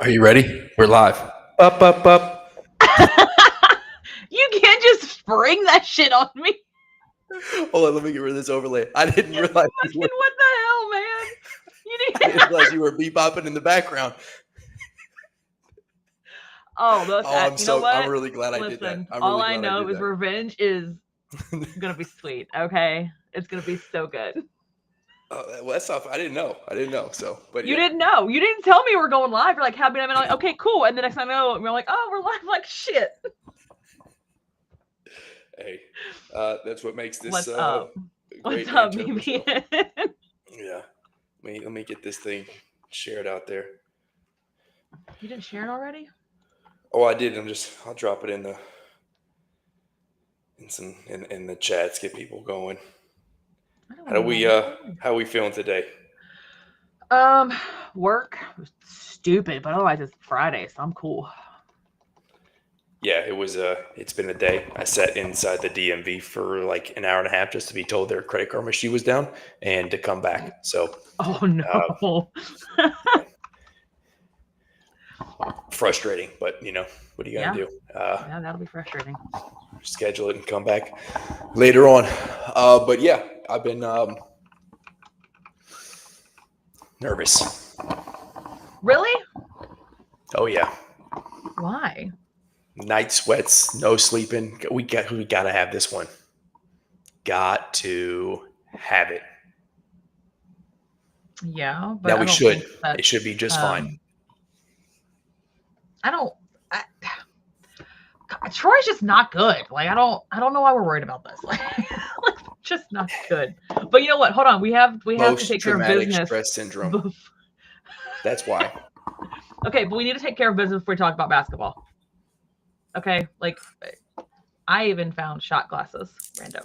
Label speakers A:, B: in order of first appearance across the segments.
A: Are you ready? We're live. Up, up, up.
B: You can't just spring that shit on me.
A: Hold on, let me get rid of this overlay. I didn't
B: Fucking
A: realize you were.
B: what the hell, man? You
A: I
B: need.
A: didn't realize you were bebopping in the background.
B: Oh, those.
A: Oh,
B: You know
A: I'm
B: what?
A: really glad I did that.
B: Listen,
A: I'm
B: all
A: really
B: I
A: glad I
B: know
A: did
B: is
A: that.
B: revenge is gonna be sweet. Okay, it's gonna be so good.
A: Well, that's tough. I didn't know. So, but
B: You
A: yeah.
B: didn't know. You didn't tell me we're going live. You're like, happy. I'm like, okay, cool. And the next time I know, we're like, oh, we're live. Like shit.
A: Hey, that's what makes this
B: What's up?
A: a
B: What's
A: great
B: up,
A: Manitoba show.
B: BB?
A: Yeah. Let me get this thing shared out there.
B: You didn't share it already?
A: Oh, I did. I'll drop it in the chats, get people going.
B: I don't
A: How do
B: even know
A: we
B: what's
A: uh
B: going.
A: how are we feeling today?
B: Um, Work was stupid, but otherwise it's Friday, so I'm cool.
A: Yeah, it's been a day. I sat inside the DMV for like an hour and a half just to be told their credit card machine was down and to come back. So,
B: Oh
A: uh,
B: no.
A: yeah, frustrating, but what are you gonna
B: Yeah,
A: do? Uh,
B: yeah, that'll be frustrating.
A: Schedule it and come back later on. But yeah, I've been nervous.
B: Really?
A: Oh yeah,
B: Why?
A: night sweats, no sleeping. We gotta have this one. Got to have it.
B: Yeah, but
A: Now
B: I
A: we
B: don't
A: should.
B: think
A: It should
B: that's
A: be just fine.
B: I don't I, Troy's just not good. Like I don't know why we're worried about this. Like just not good. But you know what? Hold on. We have to
A: Post
B: take care of
A: traumatic
B: business.
A: stress syndrome.
B: bef-
A: That's why.
B: Okay, but we need to take care of business before we talk about basketball. Okay? Like I even found shot glasses, rando.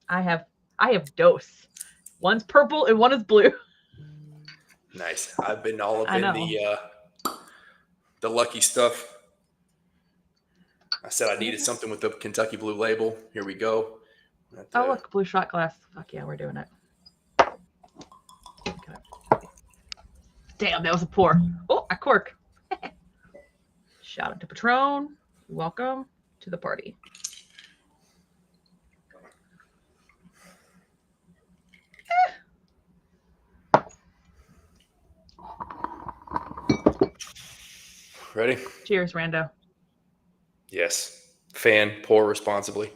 B: I have I have dose. One's purple and one is blue.
A: Nice. I've been all up
B: I
A: in
B: know.
A: the lucky stuff. I said I
B: What
A: needed
B: is it?
A: something with the Kentucky Blue label. Here we go.
B: Oh look, blue shot glass. Fuck yeah, we're doing it. Okay. Damn, that was a pour. Oh, a cork. Shout out to Patron. Welcome to the party.
A: Ready?
B: Cheers, Rando.
A: Yes. Fan, pour responsibly.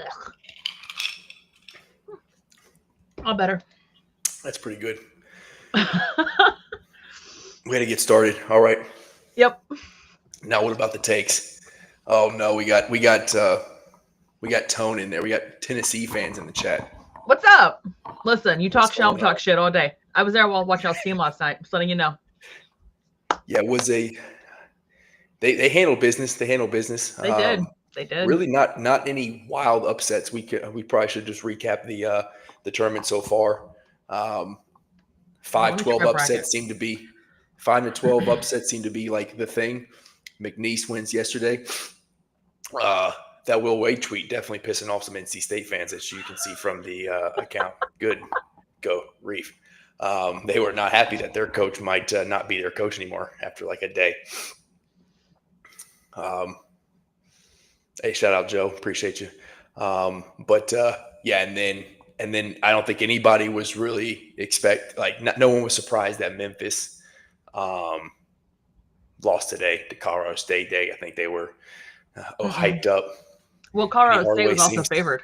B: Ugh. All better.
A: That's pretty good. We got to get started. All right.
B: Yep.
A: Now what about the takes? Oh no, we got Tone in there. We got Tennessee fans in the chat.
B: What's up? Listen, you
A: What's
B: talk shit, I'll
A: going on?
B: talk shit all day. I was there while watching y'all's team last night. Just letting you know.
A: Yeah, it was a they handled business. They handled business.
B: They did. They did.
A: Really not any wild upsets. We probably should just recap the tournament so far. Um,
B: Oh,
A: 5
B: let me check
A: 12
B: my bracket.
A: upsets seem to be 5 to 12 upsets seem to be like the thing. McNeese wins yesterday. Uh, that Will Wade tweet definitely pissing off some NC State fans, as you can see from the account. Good, go Reef. They were not happy that their coach might not be their coach anymore after like a day. Um, Hey, shout out Joe, appreciate you. But yeah, and then I don't think anybody was really no one was surprised that Memphis um, lost today to Colorado State. I think they were
B: Mm-mm.
A: hyped up.
B: Well,
A: Penny
B: Colorado State
A: Hardaway
B: was also
A: seems
B: favored.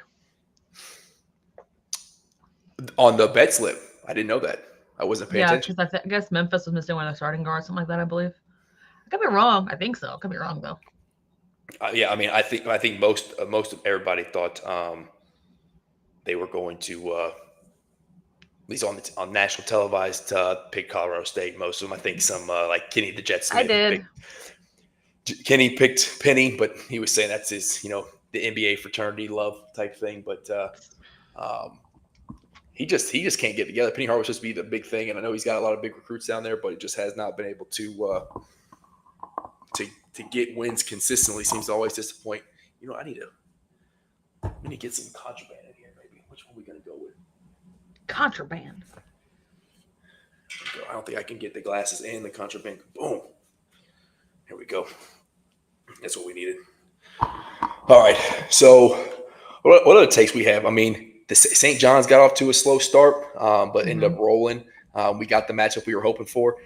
A: on the bet slip. I didn't know that. I wasn't paying
B: Yeah,
A: attention.
B: because I guess Memphis was missing one of their starting guards, something like that, I believe. I could be wrong. I think so. I could be wrong though.
A: Yeah, I mean, I think most of everybody thought they were going to at least on national televised pick Colorado State. Most of them, I think, some like Kenny the Jet
B: I
A: Smith
B: did.
A: picked Kenny picked Penny, but he was saying that's his the NBA fraternity love type thing. But um, he just can't get together. Penny Hardaway was supposed to be the big thing, and I know he's got a lot of big recruits down there, but it just has not been able to get wins consistently. Seems to always disappoint. I need to get some contraband in here. Maybe which one are we gonna go with?
B: Contraband.
A: I don't think I can get the glasses and the contraband. Boom. Here we go. That's what we needed. All right. So, what other takes we have? I mean, the St. John's got off to a slow start, but ended up rolling. We got the matchup we were hoping for.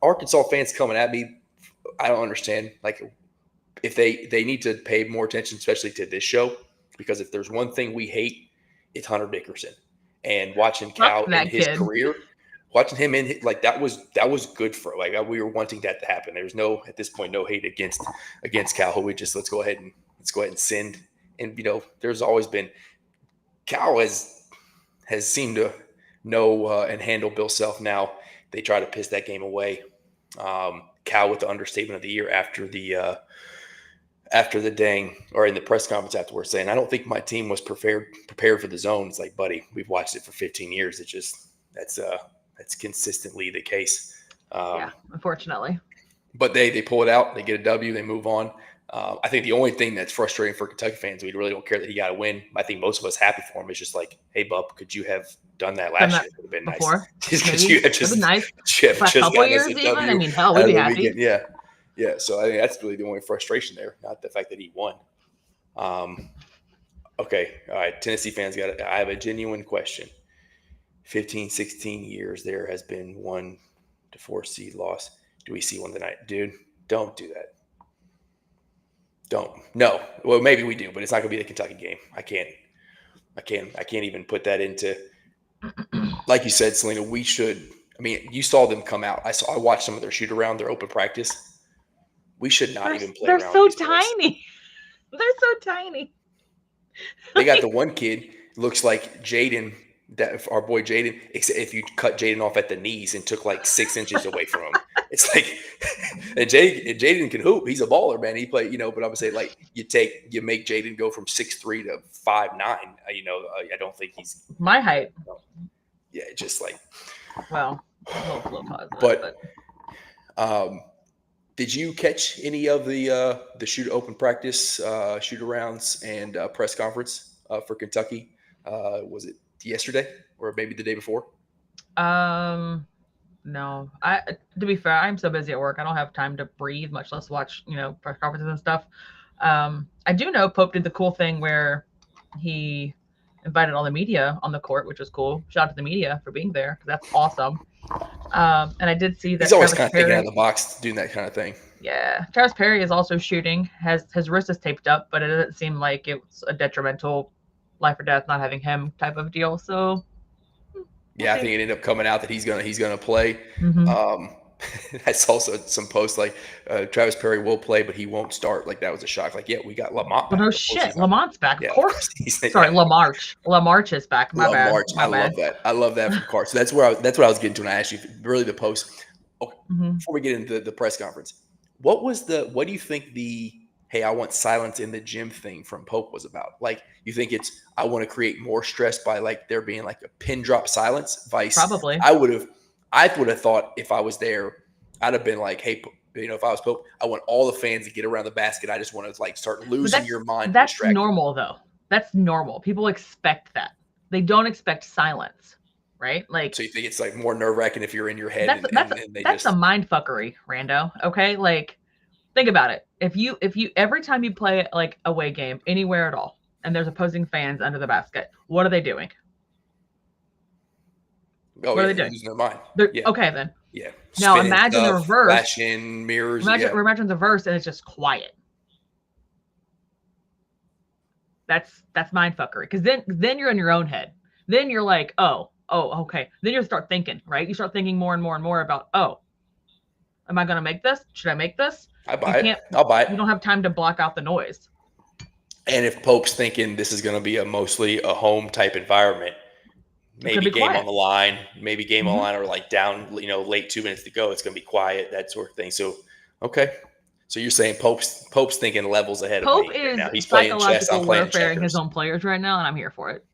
A: Arkansas fans coming at me, I don't understand. Like, if they need to pay more attention, especially to this show, because if there's one thing we hate, it's Hunter Dickerson. And watching Cal in his career, watching him in like that was good for like we were wanting that to happen. There's no at this point no hate against Cal. We just let's go ahead and send. And there's always been Cal has seemed to know and handle Bill Self. Now they try to piss that game away. Cal with the understatement of the year after the dang or in the press conference afterwards saying, I don't think my team was prepared for the zone. It's like, buddy, we've watched it for 15 years. It's just that's consistently the case.
B: Yeah, unfortunately.
A: But they pull it out. They get a W. They move on. I think the only thing that's frustrating for Kentucky fans, we really don't care that he got a win. I think most of us happy for him. It's just like, hey, bub, could you have done that last year? It would have been
B: before.
A: Nice. Just you have just
B: been nice.
A: Just
B: a couple years even. I mean, hell, we'd be happy.
A: Yeah. So I think that's really the only frustration there, not the fact that he won. Okay. All right. Tennessee fans I have a genuine question. 15, 16 years there has been 1 to 4 seed loss. Do we see one tonight? Dude, don't do that. Don't. No. Well, maybe we do, but it's not going to be the Kentucky game. I can't even put that into, like you said, Selena, we should. I mean, you saw them come out. I watched some of their shoot around, their open practice. We should not even play around.
B: They're so tiny. They're so tiny.
A: They got the one kid, looks like Jaden, that our boy Jaden, except if you cut Jaden off at the knees and took like 6 inches away from him. It's like, and Jaden can hoop. He's a baller, man. He play, but I would say like you make Jaden go from 6'3" to 5'9". I don't think he's
B: my height.
A: Yeah, just like.
B: Well, a little positive,
A: but did you catch any of the shoot open practice, shoot arounds, and press conference for Kentucky? Was it yesterday or maybe the day before?
B: No. To be fair, I'm so busy at work. I don't have time to breathe, much less watch, press conferences and stuff. I do know Pope did the cool thing where he invited all the media on the court, which was cool. Shout out to the media for being there, because that's awesome. And I did see that
A: he's always kind of thinking out of the box, doing that kind of thing.
B: Yeah, Travis Perry is also shooting. His wrist is taped up, but it doesn't seem like it's a detrimental life or death not having him type of deal. So
A: yeah, I think it ended up coming out that he's gonna play.
B: Mm-hmm.
A: I saw some posts like Travis Perry will play, but he won't start. Like that was a shock. Like, yeah, we got Lamont back.
B: Well, no shit, Lamont's back.
A: Yeah,
B: of course. Sorry, Lamarche. Lamarche is back. My bad.
A: Love that. I love that from Carr. So that's what I was getting to when I asked you. Really, the post. Okay, before we get into the press conference, what do you think the hey, I want silence in the gym thing from Pope was about? Like, you think it's I want to create more stress by like there being like a pin drop silence?
B: Probably.
A: I would have thought if I was there, I'd have been like, hey, if I was Pope, I want all the fans to get around the basket. I just want to like start losing your mind.
B: That's normal though. That's normal. People expect that. They don't expect silence, right? Like,
A: so you think it's like more nerve wracking if you're in your head?
B: That's a mind fuckery, Rando. Okay, like think about it. If you every time you play like away game anywhere at all, and there's opposing fans under the basket, what are they doing?
A: What are they doing? Losing their mind.
B: Okay, then.
A: Yeah.
B: Now imagine the reverse.
A: Flashing mirrors.
B: Imagine the reverse, and it's just quiet. That's mind fuckery. Because then you're in your own head. Then you're like, oh, okay. Then you start thinking, right? You start thinking more and more and more about, oh, am I going to make this? Should I make this?
A: I'll buy it.
B: You don't have time to block out the noise.
A: And if Pope's thinking this is going to be mostly a home type environment, maybe game on the line, or like down, late 2 minutes to go, it's going to be quiet, that sort of thing. So, okay. So you're saying Pope's thinking levels ahead of me right now. He's playing chess. I'm playing checkers.
B: His own players right now, and I'm here for it.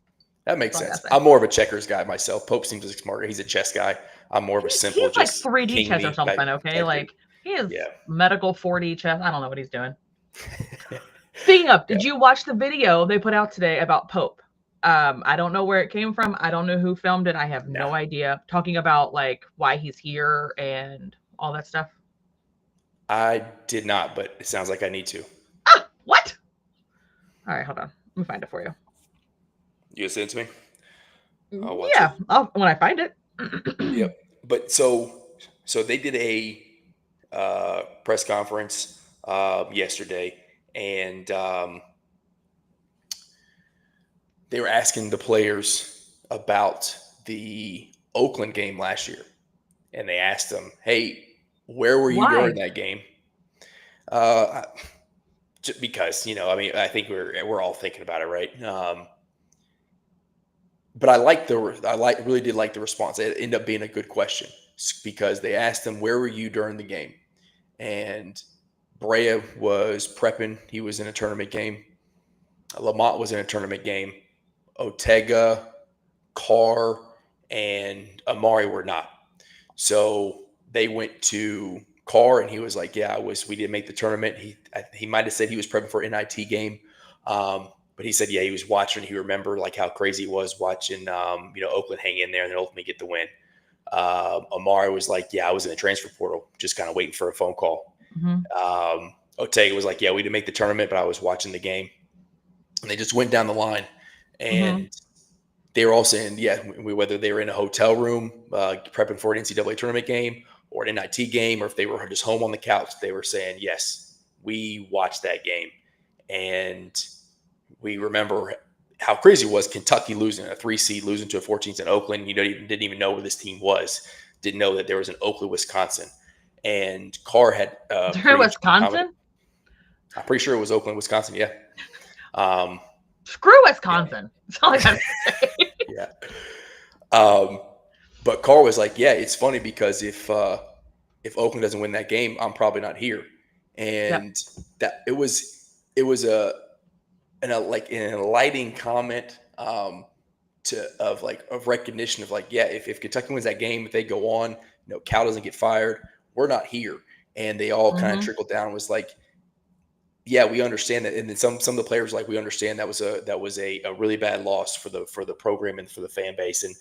A: That makes sense. I'm more of a checkers guy myself. Pope seems like smarter. He's a chess guy. I'm more of a simple.
B: He's like 3D chess or something. Okay, like he is medical 4D chess. I don't know what he's doing. Speaking of, did you watch the video they put out today about Pope? I don't know where it came from. I don't know who filmed it. I have no idea. Talking about like why he's here and all that stuff.
A: I did not, but it sounds like I need to.
B: Ah, what? All right, hold on. Let me find it for you.
A: You send it to me? I'll watch
B: Yeah,
A: it.
B: when I find it.
A: Yep. But so they did a press conference yesterday, and they were asking the players about the Oakland game last year, and they asked them, "Hey, where were you
B: Why?
A: during that game?" Uh, just because, I mean, I think we're all thinking about it, right? But really did like the response. It ended up being a good question because they asked him, "Where were you during the game?" And Brea was prepping. He was in a tournament game. Lamont was in a tournament game. Otega, Carr, and Amari were not. So they went to Carr, and he was like, "Yeah, I was. We didn't make the tournament." He might have said he was prepping for an NIT game, but he said, "Yeah, he was watching. He remembered like how crazy it was watching, Oakland hang in there and then ultimately get the win." Amari was like, "Yeah, I was in the transfer portal, just kind of waiting for a phone call."
B: Mm-hmm.
A: Otega was like, "Yeah, we didn't make the tournament, but I was watching the game." And they just went down the line, and they were all saying, yeah, whether they were in a hotel room prepping for an NCAA tournament game or an NIT game, or if they were just home on the couch, they were saying, yes, we watched that game. And we remember how crazy it was Kentucky losing a 3 seed, losing to a 14 in Oakland. You didn't even know where this team was. Didn't know that there was an Oakland, Wisconsin. And Carr had
B: They're in Wisconsin?
A: I'm pretty sure it was Oakland, Wisconsin. Yeah.
B: Screw Wisconsin. Yeah. That's all I gotta say.
A: Yeah. But Carr was like, yeah, it's funny because if Oakland doesn't win that game, I'm probably not here. And that it was an enlightening comment of recognition of like, yeah, if Kentucky wins that game, if they go on, Cal doesn't get fired, we're not here. And they all kind of trickled down, was like, yeah, we understand that. And then some of the players, like, we understand that was a really bad loss for the program and for the fan base. And,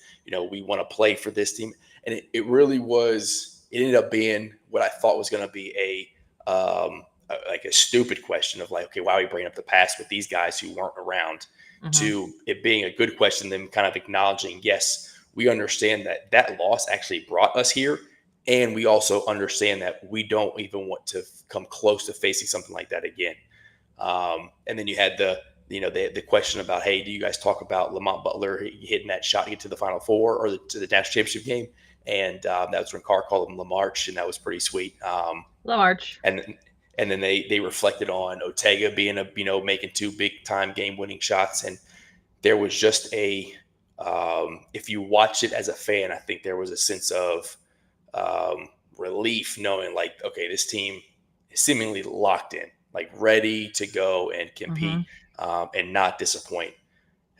A: we want to play for this team. And it really was, it ended up being what I thought was going to be a stupid question of like, okay, why are we bringing up the past with these guys who weren't around, to it being a good question, them kind of acknowledging, yes, we understand that loss actually brought us here. And we also understand that we don't even want to come close to facing something like that again. And then you had the question about, hey, do you guys talk about Lamont Butler hitting that shot to get to the Final Four or to the national championship game? And that was when Carr called him LaMarche, and that was pretty sweet.
B: LaMarche.
A: And then they reflected on Otega being making 2 big time game winning shots, and there was just if you watch it as a fan, I think there was a sense of relief knowing like, okay, this team is seemingly locked in, like ready to go and compete and not disappoint.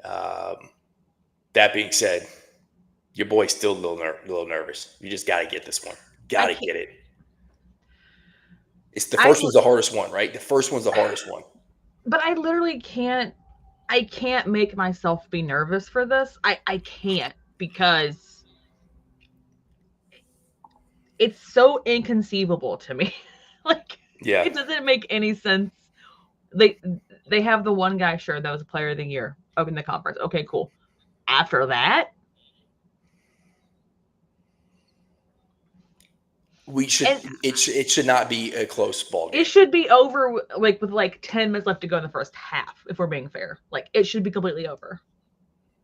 A: That being said, your boy's still a little nervous. You just got to get this one. Got to get it. It's the first one's the hardest one, right? The first one's the hardest one.
B: But I literally can't. I can't make myself be nervous for this. I can't, because it's so inconceivable to me. Like,
A: yeah,
B: it doesn't make any sense. They have the one guy, sure, that was a player of the year in the conference. Okay, cool. After that,
A: it should not be a close ball game.
B: It should be over with 10 minutes left to go in the first half, if we're being fair. Like, it should be completely over.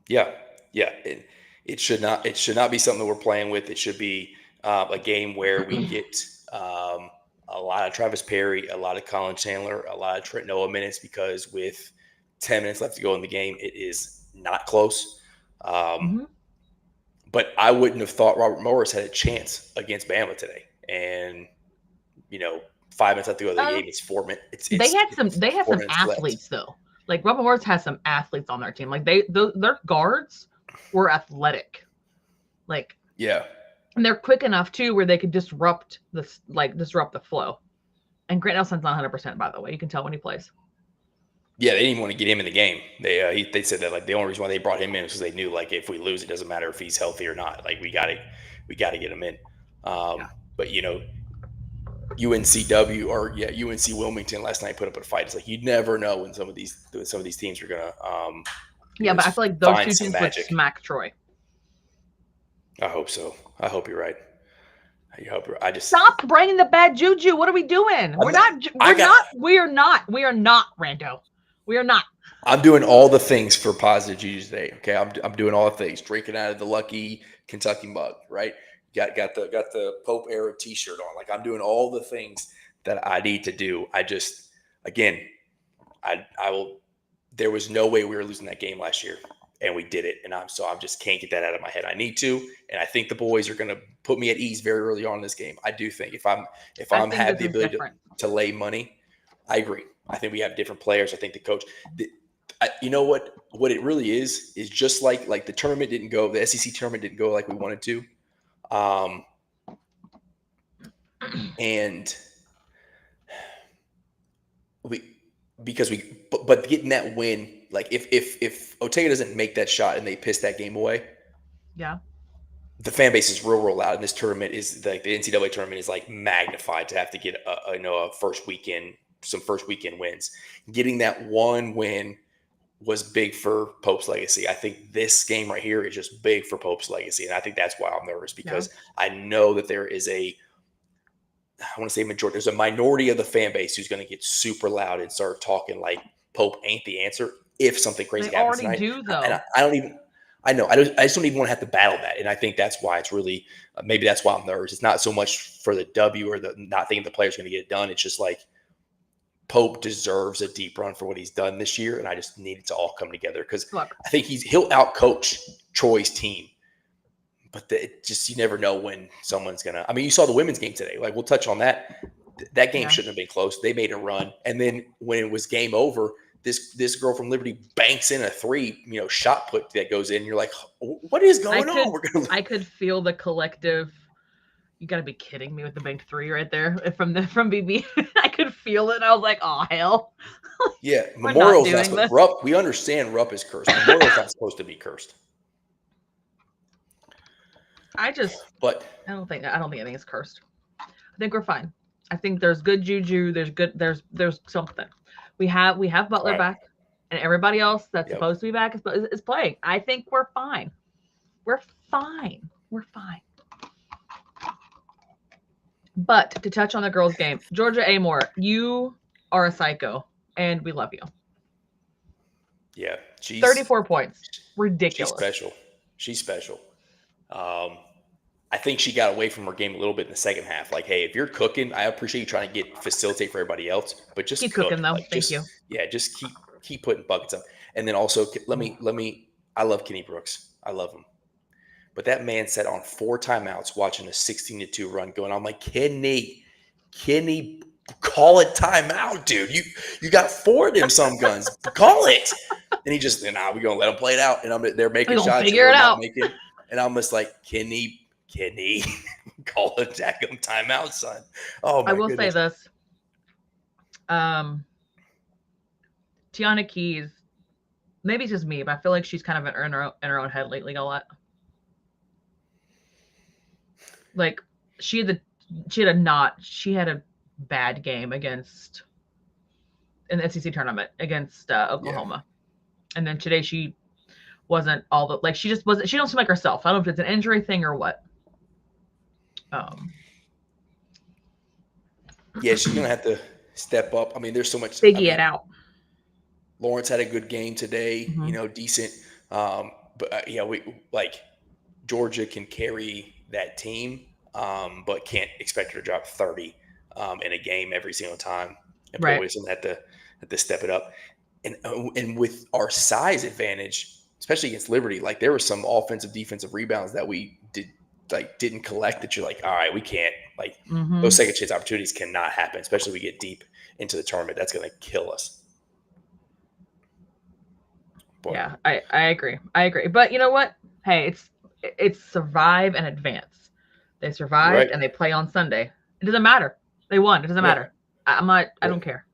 A: Yeah. It should not be something that we're playing with. It should be a game where we get a lot of Travis Perry, a lot of Colin Chandler, a lot of Trent Noah minutes, because with 10 minutes left to go in the game, it is not close. But I wouldn't have thought Robert Morris had a chance against Bama today. And 5 minutes left to go in the game. It's 4 minutes.
B: They had some athletes left, though. Like, Robert Morris has some athletes on their team. Like, their guards were athletic. Like,
A: yeah.
B: And they're quick enough too, where they could disrupt the flow. And Grant Nelson's not 100%, by the way. You can tell when he plays.
A: Yeah, they didn't even want to get him in the game. They said that like the only reason why they brought him in was because they knew like if we lose, it doesn't matter if he's healthy or not. Like we gotta get him in.
B: Yeah.
A: But UNCW or UNC Wilmington last night put up a fight. It's like you never know when some of these teams are gonna
B: But I feel like those two teams would smack Troy.
A: I hope so. I hope you're right. I just
B: stop bringing the bad juju. What are we doing? We are not, Rando. We are not.
A: I'm doing all the things for positive juju today. Okay, I'm doing all the things. Drinking out of the lucky Kentucky mug, right? Got the Pope era T-shirt on. Like I'm doing all the things that I need to do. I just again, I will. There was no way we were losing that game last year, and we did it. And I just can't get that out of my head. I need to, and I think the boys are going to put me at ease very early on in this game. I do think if I'm have the ability to lay money, I agree. I think we have different players. I think the coach. You know what it really is just like the tournament didn't go. The SEC tournament didn't go like we wanted to. And but getting that win, like if Ortega doesn't make that shot and they piss that game away,
B: yeah,
A: the fan base is real loud. And this tournament is like the NCAA tournament is like magnified to have to get some first weekend wins. Getting that one win was big for Pope's legacy. I think this game right here is just big for Pope's legacy. And I think that's why I'm nervous because I know that there is I want to say majority. There's a minority of the fan base who's going to get super loud and start talking like Pope ain't the answer if something crazy happens tonight.
B: Do, though.
A: And I just don't even want to have to battle that. And I think that's why it's really, maybe that's why I'm nervous. It's not so much for the W or the not thinking the player's going to get it done. It's just like, Pope deserves a deep run for what he's done this year, and I just need it to all come together because I think he'll outcoach Troy's team. But you never know when someone's gonna. I mean, you saw the women's game today. Like we'll touch on that. That game shouldn't have been close. They made a run, and then when it was game over, this girl from Liberty banks in a 3, shot put that goes in. And you're like, what is going on?
B: I could feel the collective. You got to be kidding me with the banked 3 right there from BB. I could feel it. I was like, oh, hell.
A: Yeah, Memorial's not supposed. Rupp, we understand Rupp is cursed. Memorial's not supposed to be cursed.
B: I don't think anything is cursed. I think we're fine. I think there's good juju. There's something. We have Butler back, and everybody else that's supposed to be back is playing. I think we're fine. We're fine. But to touch on the girls' game, Georgia Amore, you are a psycho, and we love you.
A: Yeah,
B: 34 points, ridiculous.
A: She's special. I think she got away from her game a little bit in the second half. Like, hey, if you're cooking, I appreciate you trying to facilitate for everybody else, but just
B: keep cooking though.
A: Like,
B: Thank you.
A: Yeah, just keep putting buckets up. And then also, let me. I love Kenny Brooks. I love him. But that man sat on 4 timeouts watching a 16-2 run going. I'm like, Kenny, call it timeout, dude. You got 4 of them some guns. Call it. And he just, we're gonna let them play it out. And they're making shots.
B: Figure it out.
A: And I'm just like, Kenny, call a daggum timeout, son. Oh my goodness.
B: I will say this. Tiana Keys, maybe it's just me, but I feel like she's kind of in her own head lately a lot. Like she had a bad game in the SEC tournament against Oklahoma. And then today she wasn't she just wasn't, she don't seem like herself. I don't know if it's an injury thing or what.
A: Yeah, she's going to have to step up. I mean, there's so much.
B: It out.
A: Lawrence had a good game today, decent. But Georgia can carry that team, but can't expect her to drop 30 in a game every single time. And probably someone had to step it up. And with our size advantage, especially against Liberty, like there were some offensive, defensive rebounds that we didn't collect that you're like, all right, we can't, those second chance opportunities cannot happen, especially if we get deep into the tournament. That's going to kill us. Boy.
B: Yeah, I agree. But you know what? Hey, it's survive and advance. They survived and they play on Sunday. It doesn't matter. They won. It doesn't matter. I don't care.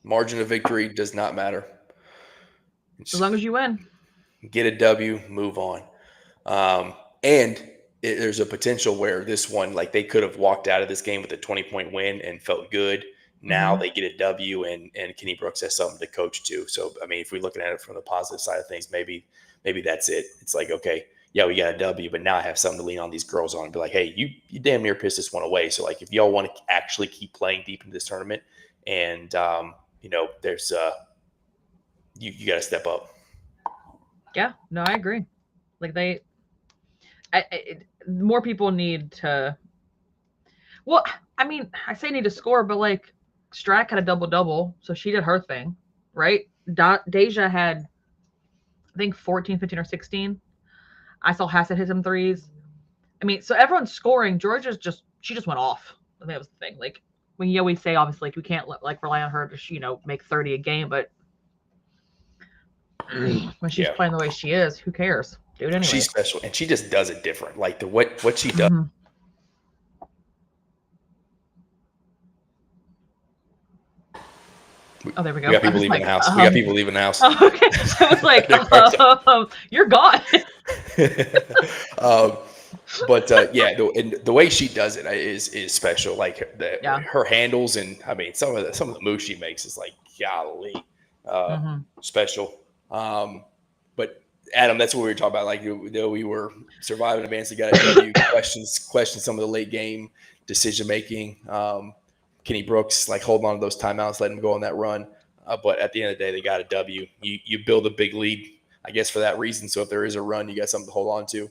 A: Margin of victory does not matter.
B: As long as you win.
A: Get a W, move on. And there's a potential where this one, like they could have walked out of this game with a 20-point win and felt good. Now they get a W, and Kenny Brooks has something to coach to. So, I mean, if we're looking at it from the positive side of things, maybe that's it. It's like, okay, yeah, we got a W, but now I have something to lean on these girls on and be like, hey, you damn near pissed this one away. So, like, if y'all want to actually keep playing deep into this tournament, and there's you got to step up.
B: Yeah, no, I agree. Like more people need to. Well, I mean, I say need to score, but like Strack had a double, so she did her thing, right? Deja had, I think, 14, 15, or 16. I saw Hassett hit some threes. I mean, so everyone's scoring. Georgia's she just went off. I think that was the thing. Like we always say, obviously, like we can't rely on her to make 30 a game, but when she's playing the way she is, who cares? Do it anyway.
A: She's special, and she just does it different. Like what she does.
B: Mm-hmm. Oh, there we go.
A: We got people leaving the house. We got people leaving the house.
B: Oh, okay. I was like, you're gone.
A: But the way she does it is special. Like her handles, and I mean some of the moves she makes is like golly, special. But Adam, that's what we were talking about. Like we were surviving advance. We got a W. Question some of the late game decision making. Kenny Brooks, like holding on to those timeouts, letting him go on that run. But at the end of the day, they got a W. You build a big lead, I guess, for that reason. So if there is a run, you got something to hold on to.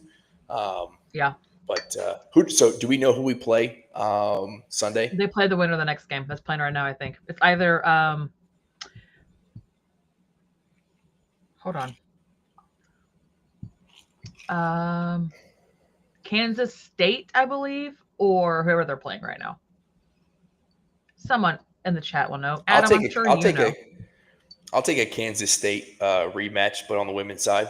B: Yeah.
A: But so do we know who we play Sunday?
B: They play the winner of the next game. That's playing right now, I think. It's either hold on. Kansas State, I believe, or whoever they're playing right now. Someone in the chat will know. Adam,
A: I'll take a Kansas State rematch, but on the women's side.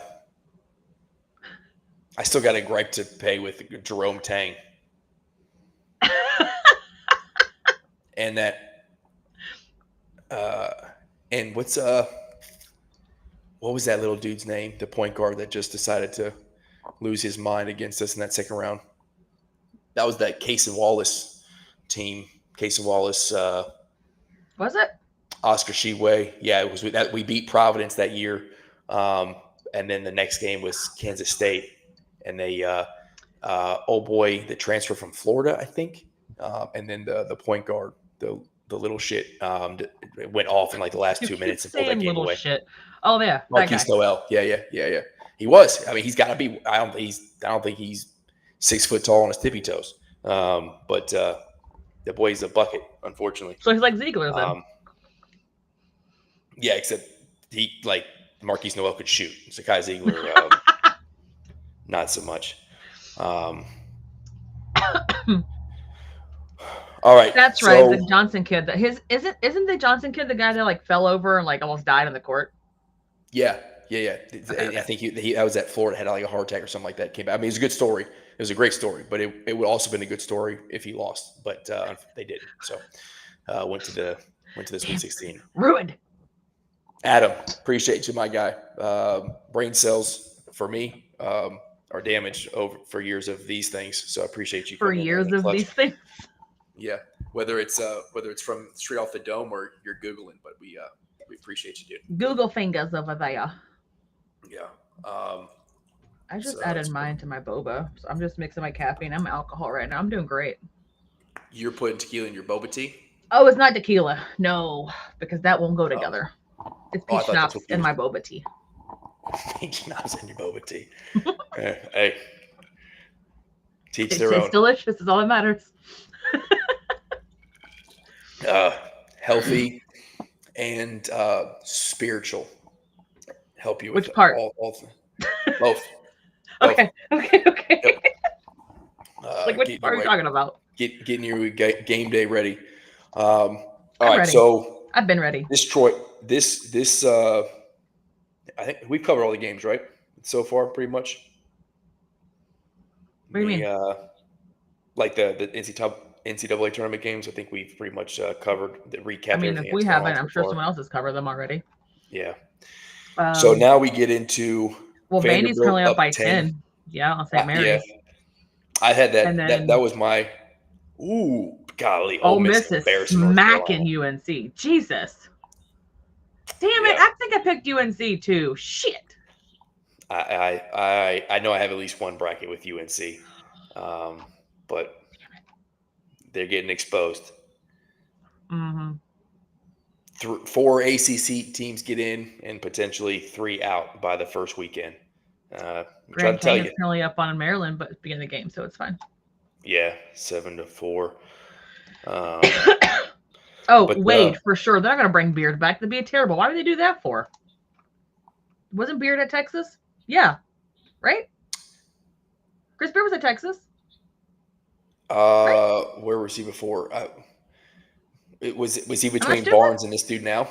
A: I still got a gripe to pay with Jerome Tang. And that and what was that little dude's name? The point guard that just decided to lose his mind against us in that second round. That was that Casey Wallace team. Casey Wallace.
B: Was it?
A: Oscar Sheway. Yeah, it was that we beat Providence that year. And then the next game was Kansas State. And they, the transfer from Florida, I think. And then the point guard, the little shit, went off in like the last 2 minutes and pulled that game away.
B: Shit. Oh yeah,
A: Marquise Noel. Yeah. He was. I mean, he's got to be. I don't think he's 6 foot tall on his tippy toes. But the boy's a bucket, unfortunately.
B: So he's like Ziegler then.
A: Yeah, except he like Marquise Noel could shoot. Zakai Ziegler, not so much. All right,
B: that's right. The Johnson kid. Isn't the Johnson kid the guy that like fell over and like almost died in the court?
A: Yeah. Okay. I think he was at Florida, had like a heart attack or something like that. Came back. I mean, it's a good story. It was a great story, but it would also been a good story if he lost. But they didn't. So went to the Sweet 16.
B: Ruined.
A: Adam, appreciate you, my guy. Brain cells for me are damaged for years of these things. So I appreciate you
B: for years of these things.
A: Yeah, whether it's from straight off the dome or you're Googling, but we appreciate you, dude.
B: Google fingers over there.
A: Yeah.
B: I just added mine to my boba. So I'm just mixing my caffeine. I'm alcohol right now. I'm doing great.
A: You're putting tequila in your boba tea?
B: Oh, it's not tequila. No, because that won't go together. It's peach schnapps in my boba tea.
A: Peach schnapps in your boba tea. Hey. Teach their own.
B: It's delicious. Is all that matters.
A: Healthy and spiritual. Help you with
B: which part?
A: Both.
B: Okay.
A: Yep.
B: Like which part are you talking about?
A: Getting your game day ready. All right, ready. So
B: I've been ready.
A: This I think we've covered all the games, right? So far, pretty much.
B: What do you mean?
A: Like the NCAA tournament games. I think we've pretty much covered the recap.
B: I mean,
A: Everything
B: if
A: that's
B: we
A: gone on
B: haven't, I'm
A: so
B: sure
A: far.
B: someone else has covered them already.
A: Yeah. So now we get into
B: Vandy's
A: Vanderbilt
B: currently up by
A: 10.
B: 10. Yeah, on St. Mary's.
A: Yeah. I had that.
B: And then
A: that was my. Ooh, golly!
B: Ole
A: Miss
B: Miss is
A: embarrassing North
B: smacking
A: Carolina.
B: UNC. Jesus. Damn it!
A: Yeah.
B: I think I picked UNC too. Shit.
A: I know I have at least one bracket with UNC, but they're getting exposed.
B: Mm-hmm.
A: 4 ACC teams get in, and potentially 3 out by the first weekend. I'm trying
B: Grand
A: to tell
B: Canyon's
A: you.
B: currently up on Maryland, but it's beginning of the game, so it's fine.
A: Yeah, 7-4.
B: Oh, Wade, for sure. They're not going to bring Beard back. That'd be terrible. Why would they do that for? Wasn't Beard at Texas? Yeah. Right? Chris Beard was at Texas.
A: Right? Where was he before? Was he between Barnes and this dude now?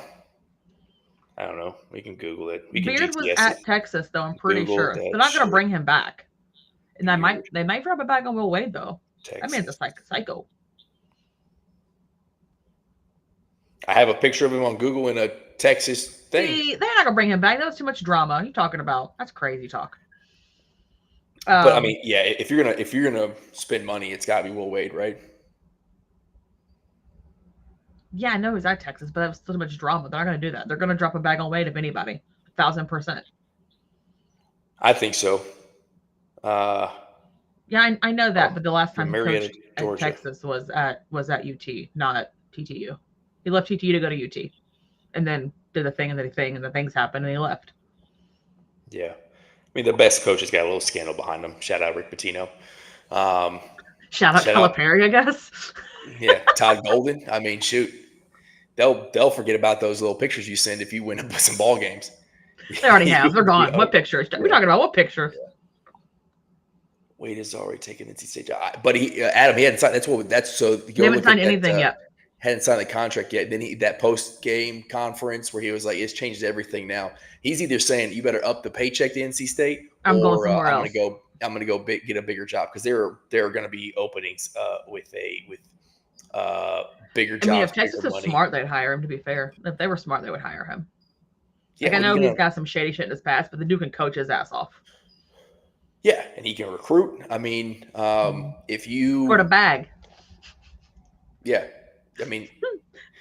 A: I don't know. We can Google it. We can
B: Beard was
A: GTS
B: at
A: it.
B: Texas, though. I'm pretty
A: Google
B: sure. They're not going to bring him back. And they might drop it back on Will Wade, though.
A: Texas.
B: That man's a psycho.
A: I have a picture of him on Google in a Texas thing.
B: See, they're not going to bring him back. That was too much drama. What are you talking about? That's crazy talk.
A: But I mean, yeah, if you're gonna spend money, it's got to be Will Wade, right?
B: Yeah, I know he's at Texas, but that was so much drama. They're not going to do that. They're going to drop a bag on Wade if anybody, 1,000%.
A: I think so.
B: Yeah, I know that, but the last time he coached at
A: Georgia.
B: Texas was at UT, not at TTU. He left TTU to go to UT, and then did the thing, and the things happened, and he left.
A: Yeah. I mean, the best coach has got a little scandal behind him. Shout out Rick Pitino.
B: Shout out Calipari, I guess.
A: Yeah, Todd Golden. I mean, shoot, they'll forget about those little pictures you send if you win some ball games.
B: They already have. They're gone. What pictures? We're talking about what pictures?
A: Yeah. Wade has already taken NC State job, but Adam, he hadn't signed. That's so.
B: He haven't signed anything yet.
A: Hadn't signed the contract yet. Then that post game conference where he was like, "It's changed everything now." He's either saying you better up the paycheck to NC State,
B: I'm going somewhere else.
A: I'm gonna go get a bigger job because there are going to be openings with bigger jobs.
B: I mean, if Texas is smart, they'd hire him. To be fair, if they were smart, they would hire him.
A: Yeah,
B: like I know he's got some shady shit in his past, but the dude can coach his ass off.
A: Yeah, and he can recruit. I mean, if you
B: for the bag.
A: Yeah, I mean,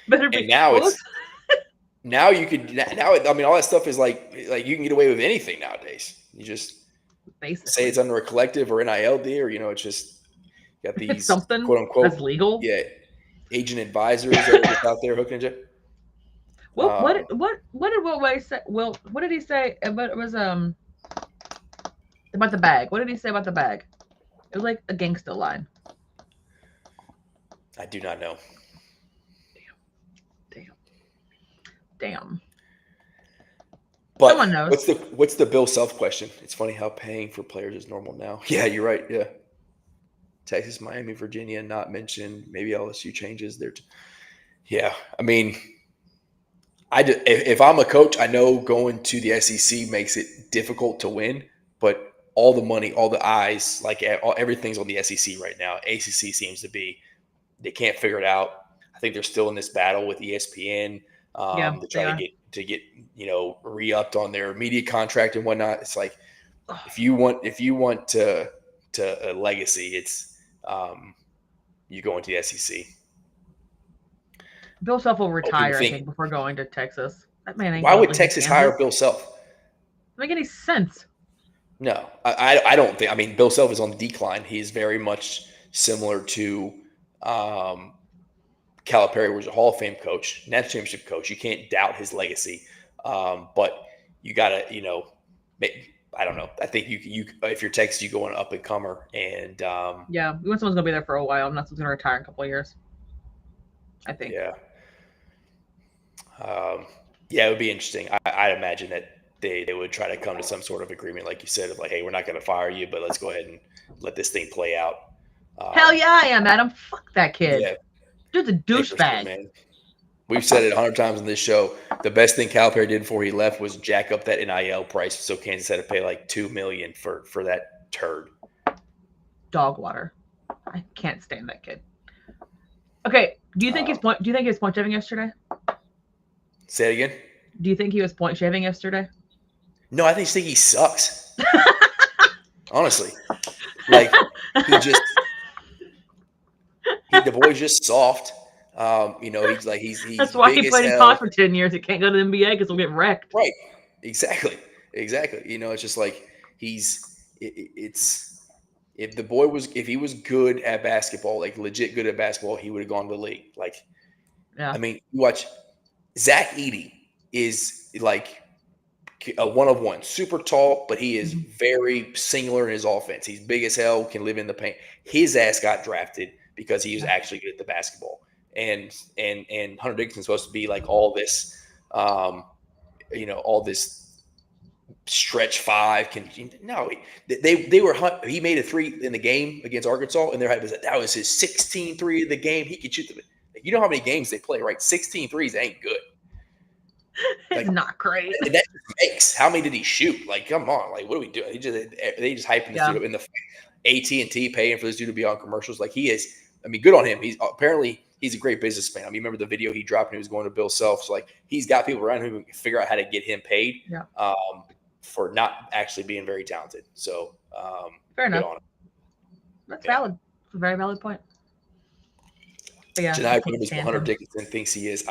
B: better be.
A: And now you could I mean, all that stuff is like you can get away with anything nowadays. You just
B: basically
A: say it's under a collective or NIL deal, or it's just got these
B: something
A: quote unquote
B: that's legal.
A: Yeah, agent advisors that are just out there hooking you.
B: Well, what did Will Wade say? Well, what did he say? It was about the bag. What did he say about the bag? It was like a gangsta line.
A: I do not know.
B: Damn.
A: But
B: someone knows.
A: What's the Bill Self question? It's funny how paying for players is normal now. Yeah, you're right. Yeah. Texas, Miami, Virginia, not mentioned. Maybe LSU changes their. Yeah, I mean, if I'm a coach, I know going to the SEC makes it difficult to win, but all the money, all the eyes, everything's on the SEC right now. ACC seems to be, they can't figure it out. I think they're still in this battle with ESPN to try to get re-upped on their media contract and whatnot. It's like if you want to a legacy, it's you go into the SEC.
B: Bill Self will retire, I think, before going to Texas. That man ain't.
A: Why would Texas hire Bill Self?
B: Doesn't make any sense.
A: No, I don't think. I mean, Bill Self is on the decline. He's very much similar to Calipari, was a Hall of Fame coach, national championship coach. You can't doubt his legacy, but you gotta, I don't know. I think you if you're Texas, you go on an up and comer, and
B: you want someone's gonna be there for a while, not someone's gonna retire in a couple of years. I think.
A: Yeah. It would be interesting. I'd imagine that they would try to come to some sort of agreement, like you said, of like, hey, we're not going to fire you, but let's go ahead and let this thing play out.
B: Hell yeah, I am, Adam. Fuck that kid.
A: Yeah.
B: Dude's a douchebag. Man.
A: We've said it 100 times on this show. The best thing Calipari did before he left was jack up that NIL price, so Kansas had to pay like $2 million for that turd.
B: Dog water. I can't stand that kid. Okay. Do you think he's point shaving yesterday?
A: Say it again.
B: Do you think he was point shaving yesterday?
A: No, I just think he sucks. Honestly, like he just the boy's just soft. He's
B: That's why he
A: big as
B: played in college
A: hell.
B: for 10 years. He can't go to the NBA because he'll get wrecked.
A: Right. Exactly. It's just like it's if he was good at basketball, like legit good at basketball, he would have gone to the league. Like,
B: Yeah.
A: I mean, you watch Zach Edey is like a one of one, super tall, but he is very singular in his offense. He's big as hell, can live in the paint. His ass got drafted because he was actually good at the basketball. And Hunter Dickinson's supposed to be like all this, all this stretch five. He made a three in the game against Arkansas, and that was his 16 3 of the game. He could shoot them. You know how many games they play, right? 16 threes ain't good.
B: It's not great.
A: And that just makes. How many did he shoot? Like, come on. Like, what are we doing? They just hyping this dude up in the AT&T paying for this dude to be on commercials. Like, he is. I mean, good on him. He's a great businessman. I mean, remember the video he dropped when he was going to Bill Self? So, like, he's got people around him who can figure out how to get him paid for not actually being very talented. So,
B: fair enough. That's valid. It's a very valid point. But yeah,
A: Janai Broom is what Hunter Dickinson thinks he is.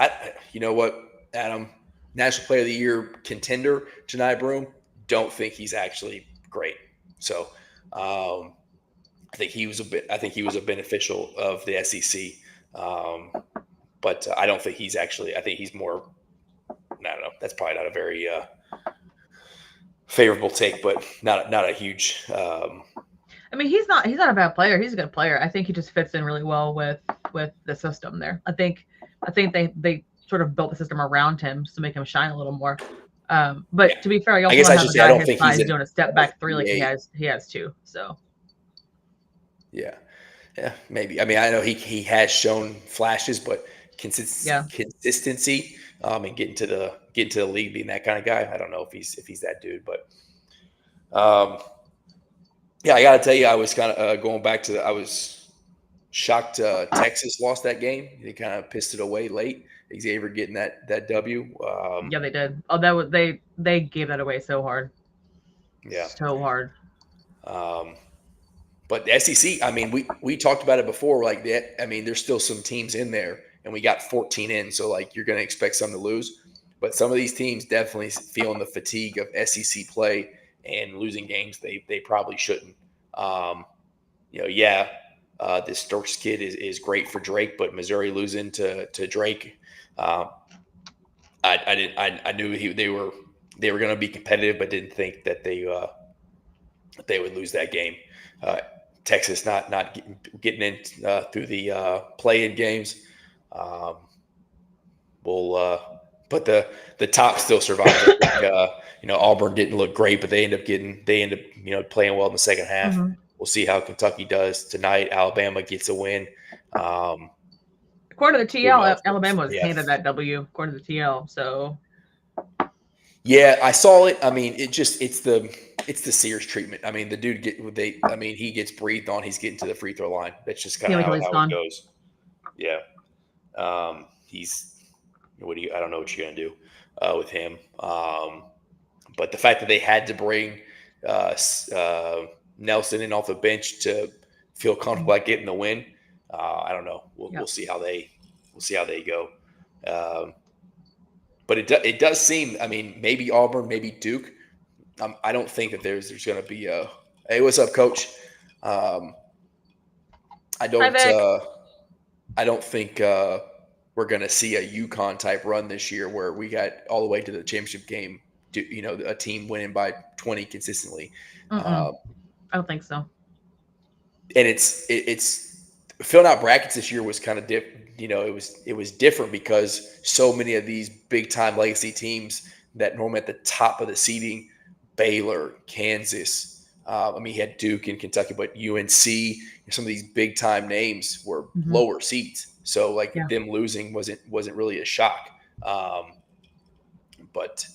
A: You know what, Adam? National Player of the Year contender, Janai Broom. Don't think he's actually great. So, I think he was a beneficial of the SEC. But I don't think he's actually. I think he's more. I don't know. That's probably not a very favorable take, but not a huge.
B: I mean, he's not a bad player. He's a good player. I think he just fits in really well with the system there. I think they sort of built the system around him to make him shine a little more. But to be fair, you also don't have a guy his size doing a step back three like he has too. So
A: yeah, maybe. I mean, I know he has shown flashes, but consistency and getting to the league, being that kind of guy. I don't know if he's that dude, but yeah, I got to tell you, I was kind of going back to I was shocked Texas lost that game. They kind of pissed it away late. Xavier getting that W.
B: Yeah, they did. Oh, they gave that away so hard.
A: Yeah,
B: so hard.
A: But the SEC, I mean, we talked about it before. Like that, I mean, there's still some teams in there, and we got 14 in, so like you're going to expect some to lose. But some of these teams definitely feeling the fatigue of SEC play and losing games they probably shouldn't. This Stokes kid is great for Drake, but Missouri losing to Drake, I knew they were going to be competitive, but didn't think that they would lose that game. Texas not getting in through the play-in games. But the top still survives. I think, Auburn didn't look great, but they end up playing well in the second half. Mm-hmm. We'll see how Kentucky does tonight. Alabama gets a win.
B: According to the TL, Alabama was handed that W. According to the TL, so
A: yeah, I saw it. I mean, it's the Sears treatment. I mean, the dude he gets breathed on. He's getting to the free throw line. That's just kind of how it goes. Yeah. I don't know what you're going to do with him. But the fact that they had to bring Nelson in off the bench to feel comfortable at getting the win, I don't know. We'll see how they go. But it does seem. I mean, maybe Auburn, maybe Duke. I don't think that there's going to be a. Hey, what's up, Coach? I don't think we're going to see a UConn type run this year where we got all the way to the championship game. A team winning by 20 consistently.
B: I don't think so.
A: And it's filling out brackets this year was kind of different. It was different because so many of these big time legacy teams that normally at the top of the seeding, Baylor, Kansas. He had Duke and Kentucky, but UNC, some of these big time names were lower seeds. So them losing wasn't really a shock. But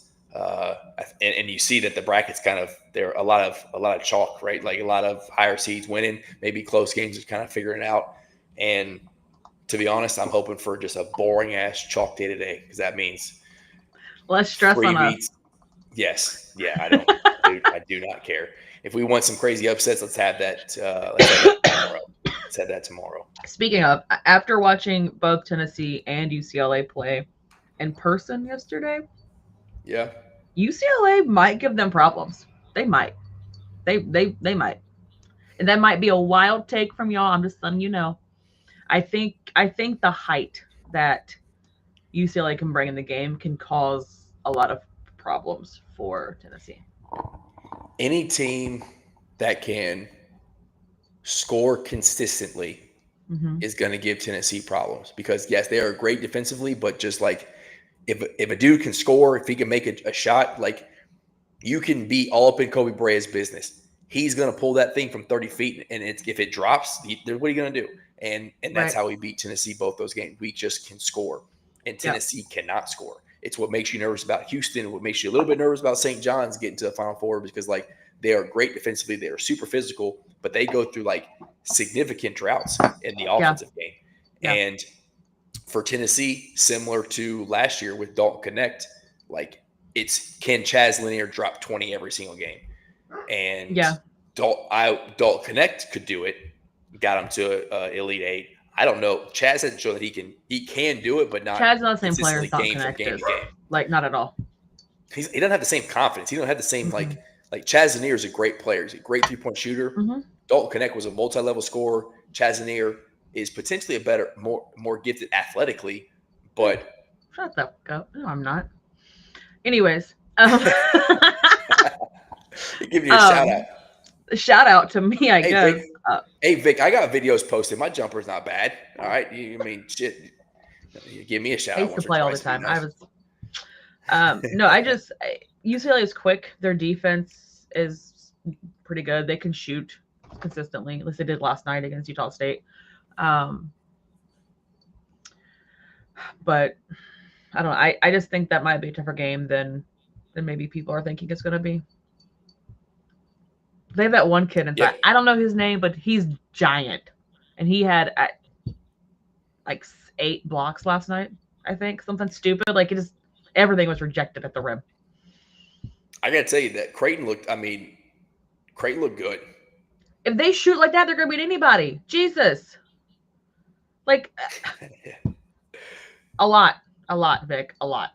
A: you see that the brackets kind of they're a lot of chalk, right? Like a lot of higher seeds winning, maybe close games just kind of figuring it out. And To be honest, I'm hoping for just a boring ass chalk day today because that means
B: Less stress
A: free
B: on us.
A: beats. Yes, yeah, I don't, dude. I do not care. If we want some crazy upsets, let's have that. Let's have that tomorrow. Let's have that tomorrow.
B: Speaking of, after watching both Tennessee and UCLA play in person yesterday,
A: Yeah.
B: UCLA might give them problems. They might. They might. And that might be a wild take from y'all. I'm just letting you know. I think the height that UCLA can bring in the game can cause a lot of problems for Tennessee.
A: Any team that can score consistently
B: Mm-hmm.
A: is going to give Tennessee problems because yes, they are great defensively, but just like if a dude can score, if he can make a shot, like you can be all up in Kobe Bryant's business. He's going to pull that thing from 30 feet, and if it drops, what are you going to do? And that's
B: Right.
A: how we beat Tennessee both those games. We just can score, and Tennessee cannot score. It's what makes you nervous about Houston. What makes you a little bit nervous about St. John's getting to the Final Four because like they are great defensively, they are super physical, but they go through like significant droughts in the offensive game.
B: Yeah.
A: And for Tennessee, similar to last year with Dalton Connect, like it's can Chaz Linear drop 20 every single game? And Dalton Connect could do it, got him to Elite Eight. I don't know. Chaz hasn't shown that he can do it, but not
B: Chaz's not the same player as
A: consistently
B: Dalton
A: game from
B: Connect
A: game
B: is.
A: to game.
B: Like not at all.
A: He doesn't have the same confidence. He don't have the same like Chaz Linear is a great player. He's a great 3-point shooter.
B: Mm-hmm.
A: Dalton Connect was a multi-level scorer. Chaz Linear is potentially a better, more gifted athletically, but
B: shut the fuck up. No, I'm not. Anyways,
A: giving you a shout out.
B: Shout out to me, I guess.
A: Vic, hey Vic, I got videos posted. My jumper's not bad. All right, I mean, shit. You give me a shout out.
B: I used to play all the time. I was. No, UCLA is quick. Their defense is pretty good. They can shoot consistently, at least they did last night against Utah State. But I don't know. I just think that might be a tougher game than maybe people are thinking it's going to be. They have that one kid inside. I don't know his name, but he's giant, and he had like 8 blocks last night. I think something stupid. Like everything was rejected at the rim.
A: I gotta tell you that Creighton looked good.
B: If they shoot like that, they're gonna beat anybody. Jesus. Like a lot, Vic, a lot.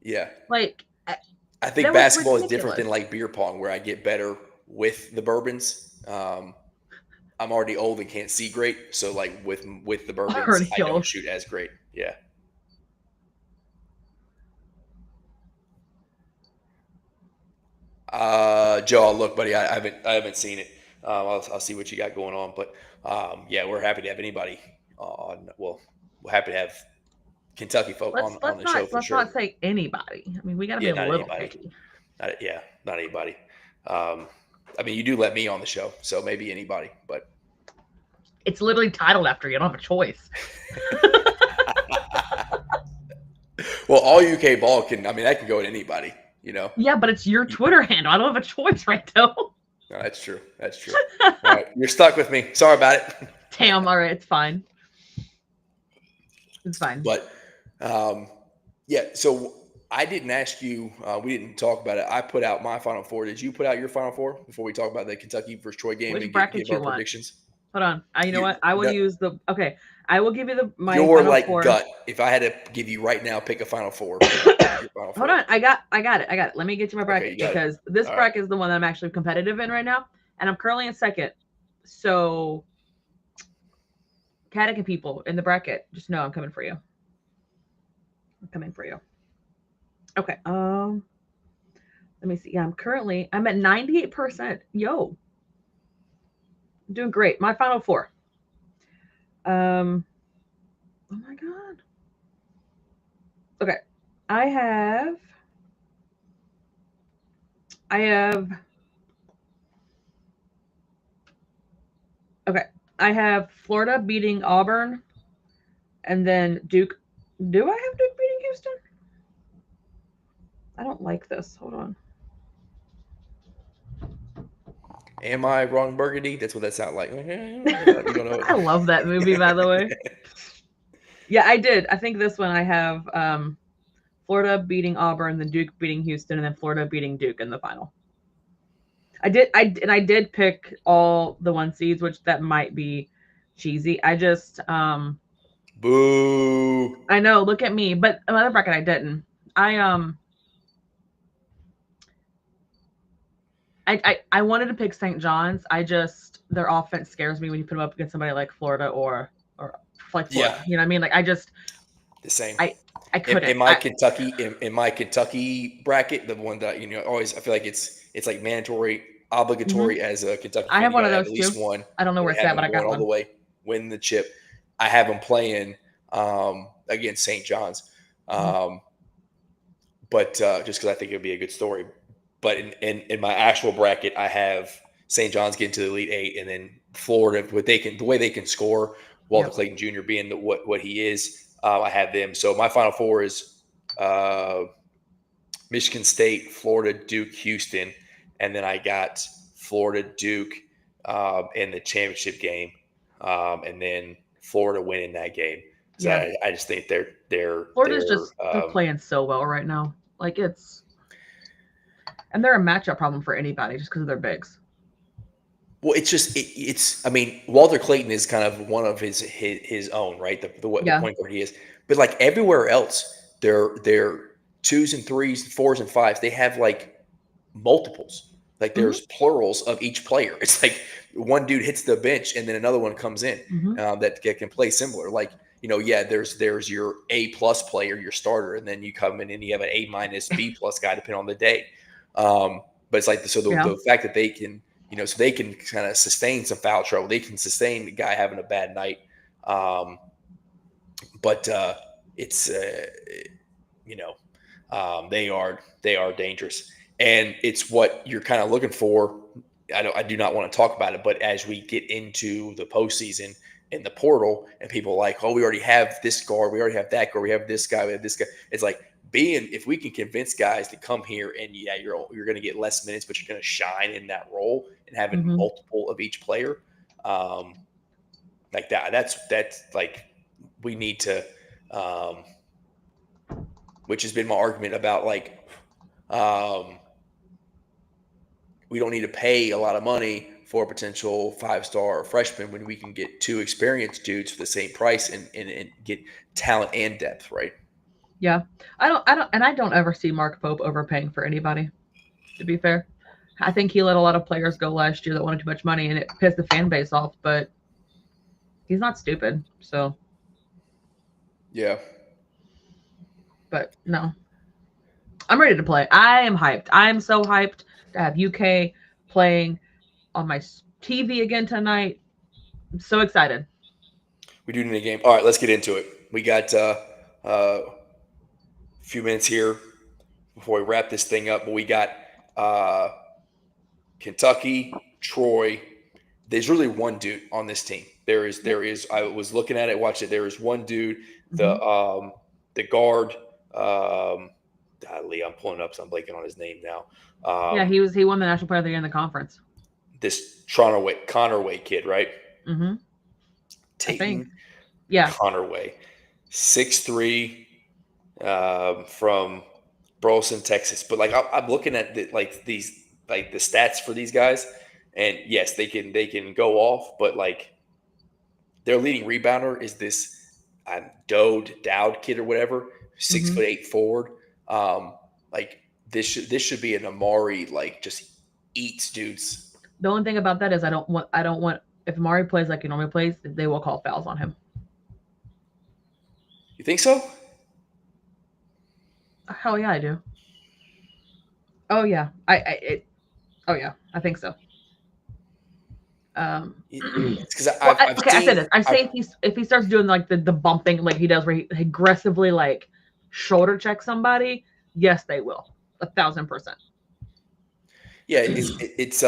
A: Yeah.
B: Like
A: I think basketball is different than like beer pong, where I get better with the bourbons. I'm already old and can't see great, so like with the bourbons, I don't shoot as great. Yeah. Joe, I'll look, buddy. I haven't seen it. I'll see what you got going on, but yeah, we're happy to have anybody on. Well, we're happy to have Kentucky folk on the show for sure.
B: Let's not say anybody. I mean, we got to be a little picky.
A: Not anybody. I mean, you do let me on the show, so maybe anybody, but
B: it's literally titled after you. I don't have a choice.
A: Well, all UK ball can. I mean, that can go to anybody. You know.
B: Yeah, but it's your Twitter handle. I don't have a choice, right, though.
A: No, that's true. All right, you're stuck with me. Sorry about it.
B: Damn. All right, it's fine. It's fine.
A: But yeah. So I didn't ask you. We didn't talk about it. I put out my Final Four. Did you put out your Final Four before we talk about the Kentucky versus Troy game?
B: Which
A: and
B: bracket
A: give our predictions?
B: Hold on. You know what? I will use the. Okay, I will give you my.
A: Your
B: Final
A: like
B: Four.
A: gut. If I had to give you right now, pick a Final Four.
B: Hold on. I got it. Let me get to my bracket because this bracket is the one that I'm actually competitive in right now, and I'm currently in second. So, Catechin people in the bracket, just know I'm coming for you. Okay. Let me see. Yeah, I'm at 98%. Yo. I'm doing great. My Final Four. Oh my God. Okay. I have Florida beating Auburn, and then Duke. Do I have Duke beating Houston? I don't like this. Hold on.
A: Am I wrong, Burgundy? That's what that sounds like. You don't know.
B: I love that movie, by the way. Yeah, I did. I think this one I have Florida beating Auburn, then Duke beating Houston, and then Florida beating Duke in the final. I did pick all the 1 seeds, which that might be cheesy. I just
A: Boo.
B: I know, look at me, but another bracket I didn't. I wanted to pick St. John's. I just their offense scares me when you put them up against somebody like Florida or like Florida.
A: Yeah.
B: You know what I mean? Like
A: The same.
B: I couldn't.
A: In my Kentucky bracket, the one that always I feel like it's like mandatory, obligatory as a Kentucky
B: I
A: fan.
B: have
A: You
B: one
A: got
B: of
A: to have
B: those
A: at least
B: too.
A: one.
B: I don't know where it's at, but I got
A: all
B: one.
A: the way, win the chip. I have them playing against St. John's, but just because I think it would be a good story. But in my actual bracket, I have St. John's getting to the Elite Eight, and then Florida, the way they can score. Walter Clayton Jr. being what he is, I have them. So my Final Four is Michigan State, Florida, Duke, Houston, and then I got Florida, Duke in the championship game, and then Florida winning that game. So I just think
B: Florida's they're playing so well right now. Like and they're a matchup problem for anybody just because of their bigs.
A: Well, it's just it's. I mean, Walter Clayton is kind of one of his own, right? The point guard he is, but like everywhere else, they're 2s and 3s, 4s and 5s. They have like multiples. Like there's plurals of each player. It's like one dude hits the bench and then another one comes in that can play similar. Like there's your A+ player, your starter, and then you come in and you have an A- B+ guy depending on the day. But it's like the fact that they can. So they can kind of sustain some foul trouble. They can sustain the guy having a bad night. But it's they are dangerous, and it's what you're kind of looking for. I do not want to talk about it, but as we get into the postseason in the portal, and people are like, oh, we already have this guard, we already have that guard, we have this guy, we have this guy. It's like if we can convince guys to come here and you're going to get less minutes, but you're going to shine in that role and having multiple of each player, like that. That's like we need to, which has been my argument about like we don't need to pay a lot of money for a potential 5-star freshman when we can get 2 experienced dudes for the same price and get talent and depth, right?
B: Yeah. I don't ever see Mark Pope overpaying for anybody, to be fair. I think he let a lot of players go last year that wanted too much money and it pissed the fan base off, but he's not stupid. So
A: yeah.
B: But no. I'm ready to play. I am hyped. I'm so hyped to have UK playing on my TV again tonight. I'm so excited.
A: We do need a game. All right, let's get into it. We got a few minutes here before we wrap this thing up, but we got Kentucky, Troy. There's really one dude on this team. There is. I was looking at it, watched it. There is one dude, the guard. Lee, I'm pulling up, so I'm blanking on his name now.
B: He won the National Player of the Year in the conference.
A: This Connerway kid, right?
B: Mm-hmm.
A: Tatum.
B: Yeah.
A: Connerway, 6'3", from Burleson, Texas. But like I'm looking at the stats for these guys, and yes, they can go off, but like their leading rebounder is this Dowd kid or whatever, 6'8" forward. Like this should be an Amari, like just eats dudes.
B: The only thing about that is I don't want if Amari plays like he normally plays, they will call fouls on him.
A: You think so?
B: Hell yeah, I do. Oh yeah, I think so.
A: Because I
B: said this. I say if he starts doing like the bumping like he does, where he aggressively like shoulder check somebody, yes, they will 1,000%.
A: Yeah, it's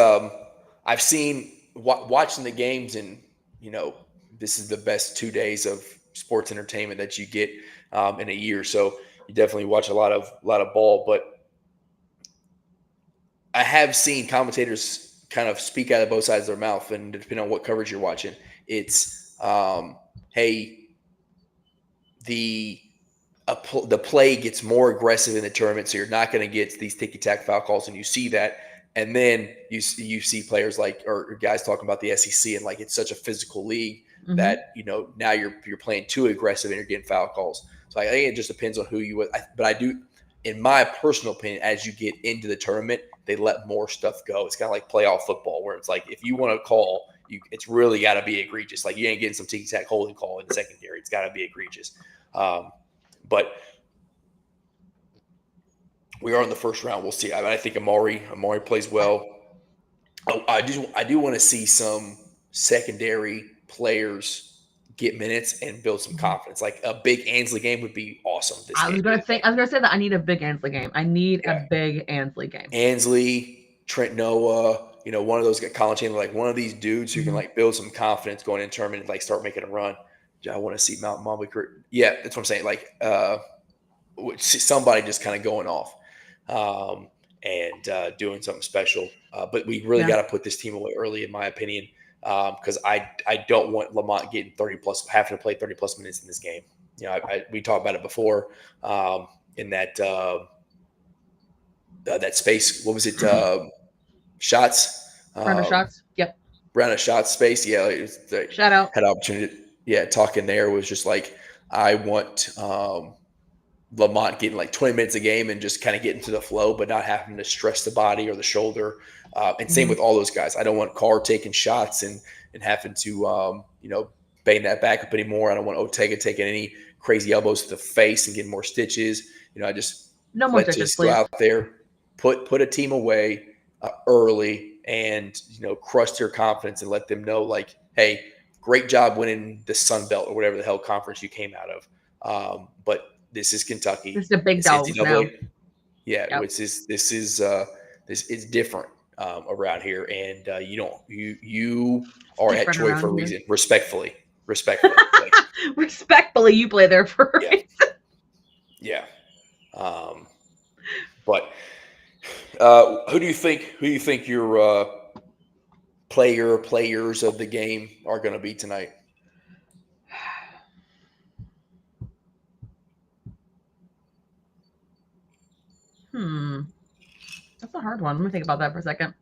A: I've seen watching the games, and this is the best 2 days of sports entertainment that you get in a year. So you definitely watch a lot of ball, but I have seen commentators kind of speak out of both sides of their mouth, and depending on what coverage you're watching, it's hey, the the play gets more aggressive in the tournament, so you're not going to get these ticky-tack foul calls, and you see that. And then you see players like or guys talking about the SEC and like it's such a physical league that now you're playing too aggressive and you're getting foul calls. So I think it just depends on who you. But I do, in my personal opinion, as you get into the tournament, they let more stuff go. It's kind of like playoff football, where it's like if you want to call, it's really got to be egregious. Like you ain't getting some ticky-tack holding call in the secondary. It's got to be egregious. But we are in the first round. We'll see. I think Amari plays well. I do want to see some secondary players get minutes and build some confidence. Like a big Ansley game would be awesome.
B: I was gonna say that I need a big Ansley game. I need a big Ansley game.
A: Ansley, Trent Noah, one of those guys, Colin Chandler, like one of these dudes who can like build some confidence going in tournament and like start making a run. I want to see Mount Mobley. Yeah, that's what I'm saying. Like somebody just kind of going off. And doing something special. But we really got to put this team away early, in my opinion, because I don't want Lamont getting having to play 30 plus minutes in this game. We talked about it before in that that space. What was it? Shots.
B: Round of shots. Yep.
A: Round of shots space. Yeah.
B: Shout out.
A: Had opportunity. Yeah. Talking there was just like, I want Lamont getting like 20 minutes a game and just kind of getting to the flow, but not having to stress the body or the shoulder. And same with all those guys. I don't want Carr taking shots and having to, bang that back up anymore. I don't want Ortega taking any crazy elbows to the face and getting more stitches. I just
B: no more stitches,
A: go out there, put a team away early and, crush their confidence and let them know like, hey, great job winning the Sun Belt or whatever the hell conference you came out of. But this is Kentucky.
B: This is a big dog now.
A: Yeah, yep. This is different around here, and you are at Troy for a reason. Respectfully. Like,
B: respectfully, you play there for a reason.
A: Yeah. But who do you think your players of the game are going to be tonight?
B: That's a hard one. Let me think about that for a second.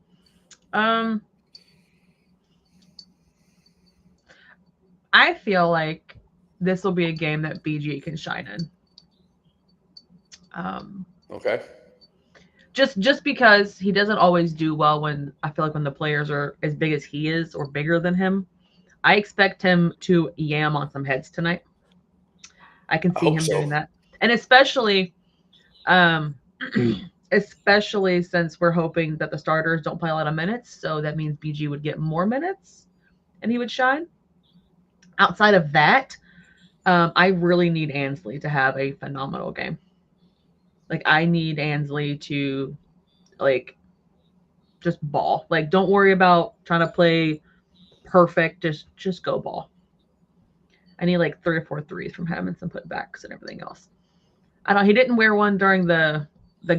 B: I feel like this will be a game that BG can shine in.
A: Okay.
B: Just because he doesn't always do well when I feel like when the players are as big as he is or bigger than him. I expect him to yam on some heads tonight. I can see him doing that. And especially since we're hoping that the starters don't play a lot of minutes. So that means BG would get more minutes and he would shine. Outside of that, I really need Ansley to have a phenomenal game. Like I need Ansley to like just ball. Like don't worry about trying to play perfect. Just go ball. I need like 3 or 4 threes from him and some putbacks and everything else. I don't. He didn't wear one during the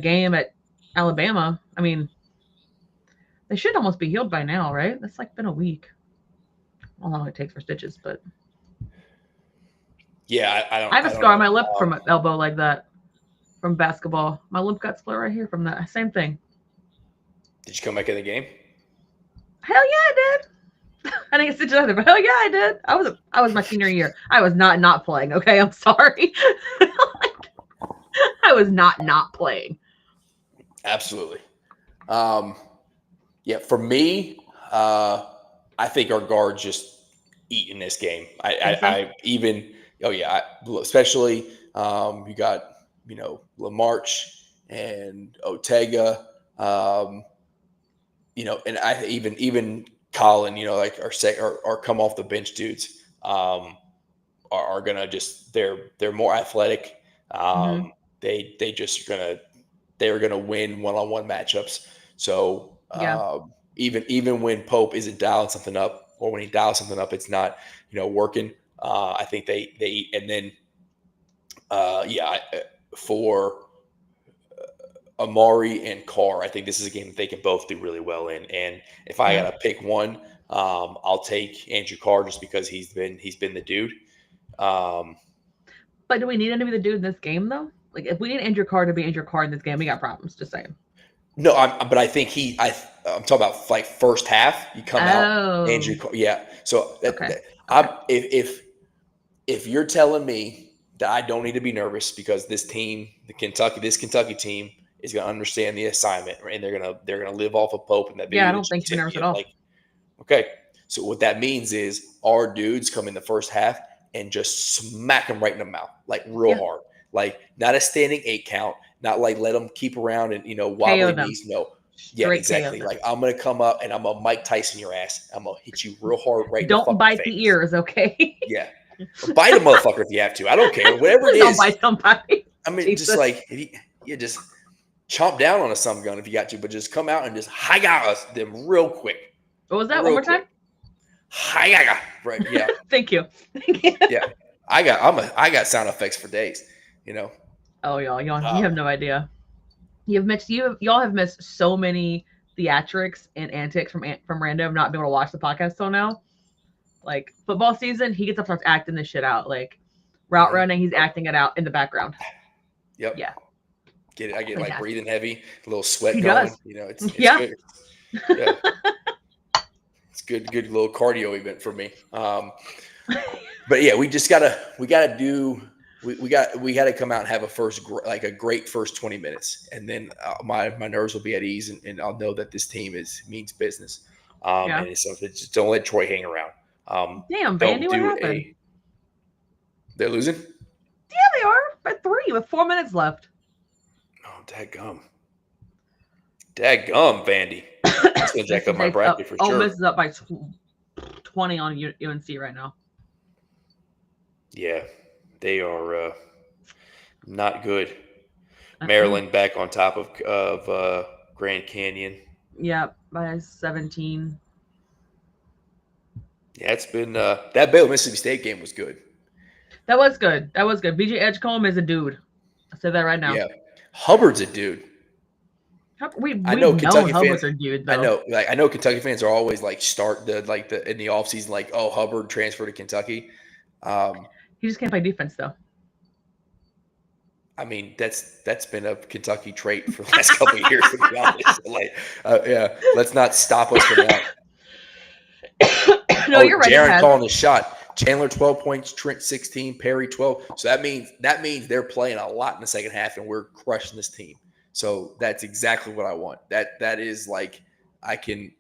B: game at Alabama. I mean, they should almost be healed by now, right? That's like been a week. I don't know how long it takes for stitches, but
A: yeah, I don't.
B: I have a scar on my lip from an elbow like that from basketball. My lip got split right here from that. Same thing.
A: Did you come back in the game?
B: Hell yeah, I did. I didn't get stitches either, but hell yeah, I did. I was my senior year. I was not playing. Okay, I'm sorry. I was not playing.
A: Absolutely. Yeah, for me, I think our guards just eat in this game. Especially you got Lamarche and Ortega, and I even Colin, like our come off the bench dudes are gonna just they're more athletic. They're gonna win one-on-one matchups. So even when Pope isn't dialing something up, or when he dials something up, it's not working. I think they eat, and then for Amari and Carr, I think this is a game that they can both do really well in. And if I gotta pick one, I'll take Andrew Carr just because he's been the dude.
B: But But do we need him to be the dude in this game though? Like, if we need Andrew Carr to be Andrew Carr in this game, we got problems. Just saying.
A: No, but I think I'm talking about like first half. You come out, Andrew. Yeah. So if you're telling me that I don't need to be nervous because this Kentucky team is going to understand the assignment, and they're gonna live off of Pope and that.
B: Yeah, I don't think you're nervous at all.
A: Like, okay, so what that means is our dudes come in the first half and just smack them right in the mouth, like real hard, like not a standing 8 count. Not like let them keep around and wobbly knees. No, yeah, exactly. Like I'm gonna come up and I'm gonna Mike Tyson your ass. I'm gonna hit you real hard right.
B: Don't bite
A: face.
B: The ears, okay?
A: Yeah, bite a motherfucker if you have to. I don't care. Whatever it is.
B: Don't bite somebody.
A: I mean, Jesus. Just like you just chomp down on a some gun if you got to, but just come out and just hi-ya them real quick.
B: What was that? One more time.
A: Hi-ya. Right. Yeah.
B: Thank you.
A: Yeah, I got sound effects for days.
B: Oh, y'all, you have no idea. Y'all have missed so many theatrics and antics from Rando of not being able to watch the podcast till now. Like football season, he gets up and starts acting this shit out. Like route running, he's acting it out in the background.
A: Yep.
B: Yeah.
A: Get it? I get like breathing heavy, a little sweat
B: he
A: going.
B: Does.
A: It's good. Yeah. It's good little cardio event for me. But yeah, we gotta come out and have a great first 20 minutes, and then my nerves will be at ease, and I'll know that this team means business. And so just don't let Troy hang around.
B: Damn, Vandy, what happened?
A: They're losing?
B: Yeah, they are by 3 with 4 minutes left.
A: Oh, dadgum, Vandy. That's gonna jack up my bracket for sure.
B: Ole Miss is up by 20 on UNC right now.
A: Yeah, they are not good. Maryland back on top of Grand Canyon.
B: Yeah, by 17.
A: Yeah, it's been that Baylor Mississippi State game was good.
B: That was good. BJ Edgecombe is a dude. I'll say that right now.
A: Yeah, Hubbard's a dude.
B: I know Kentucky fans are dude. Though.
A: I know Kentucky fans are always like in the offseason like, oh, Hubbard transferred to Kentucky.
B: He just can't play defense though.
A: I mean, that's been a Kentucky trait for the last couple of years, to be honest. Let's not stop us from that.
B: No, you're right.
A: Jaron calling his shot. Chandler 12 points, Trent 16, Perry 12. So that means they're playing a lot in the second half, and we're crushing this team. So that's exactly what I want. That is like I can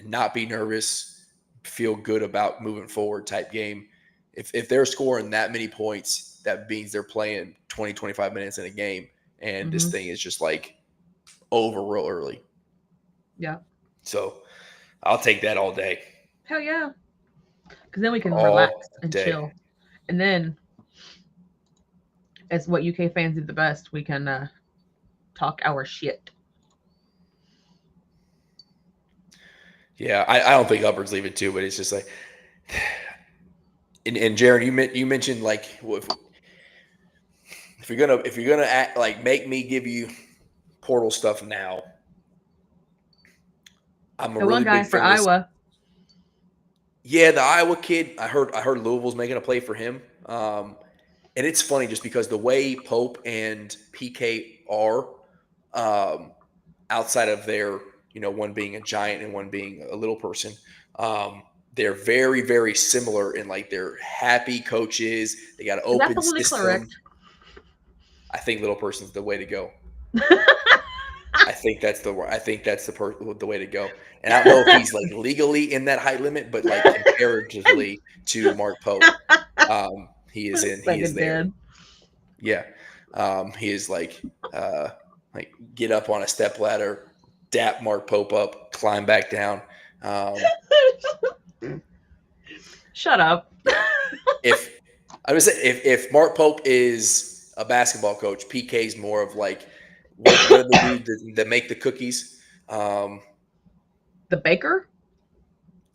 A: not be nervous, feel good about moving forward type game. If they're scoring that many points, that means they're playing 20, 25 minutes in a game, and this thing is just like over real early.
B: Yeah.
A: So I'll take that all day.
B: Hell yeah. Because then we can relax and chill. And then, as what UK fans do the best, we can talk our shit.
A: Yeah, I don't think Hubbard's leaving too, but it's just like, and Jaron, you mentioned like if you're gonna act like make me give you portal stuff now. I'm a really
B: one guy
A: big
B: for
A: fan
B: Iowa.
A: Yeah, the Iowa kid. I heard Louisville's making a play for him. And it's funny just because the way Pope and PK are, outside of their, one being a giant and one being a little person, they're very, very similar in like they're happy coaches. They got an open system. Correct? I think little person's the way to go. I think that's the way to go. And I don't know if he's like legally in that height limit, but like comparatively to Mark Pope, he is there. Dead. Yeah. He is like get up on a step ladder, dap Mark Pope up, climb back down.
B: Shut up.
A: If Mark Pope is a basketball coach, PK's more of like what are the dudes that make the cookies?
B: The baker?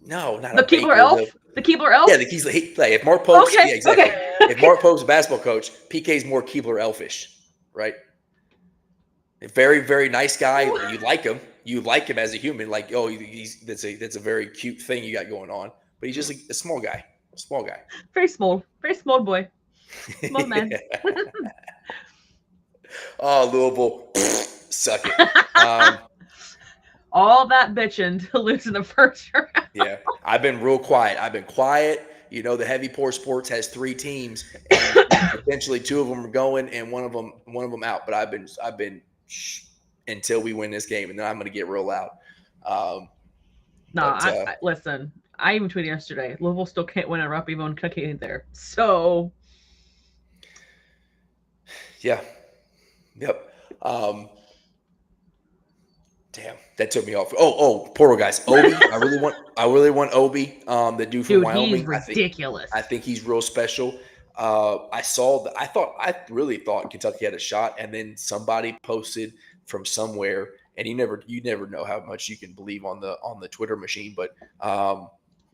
A: No, not
B: the Keebler Elf. The Keebler Elf.
A: Yeah, if Mark Pope's exactly.
B: Okay.
A: If Mark Pope's a basketball coach, PK's more Keebler Elfish, right? A very, very nice guy. You like him. You like him as a human. Like, that's a very cute thing you got going on. But he's just a small guy.
B: Very small boy. My man.
A: Oh, Louisville, suck it.
B: All that bitching to lose in the first round.
A: Yeah, I've been real quiet. I've been quiet. You know, the Heavy Pour Sports has 3 teams, and potentially 2 of them are going, and one of them out. But I've been shh until we win this game, and then I'm going to get real loud.
B: No,
A: But
B: listen. I even tweeted yesterday. Louisville still can't win a Rupp even when Kentucky ain't there. So
A: yeah, yep. Damn, that took me off. Oh, portal guys, Obi. I really want Obi. The dude from
B: dude,
A: Wyoming.
B: he's ridiculous.
A: I think he's real special. I really thought Kentucky had a shot, and then somebody posted from somewhere, and you never know how much you can believe on the Twitter machine, but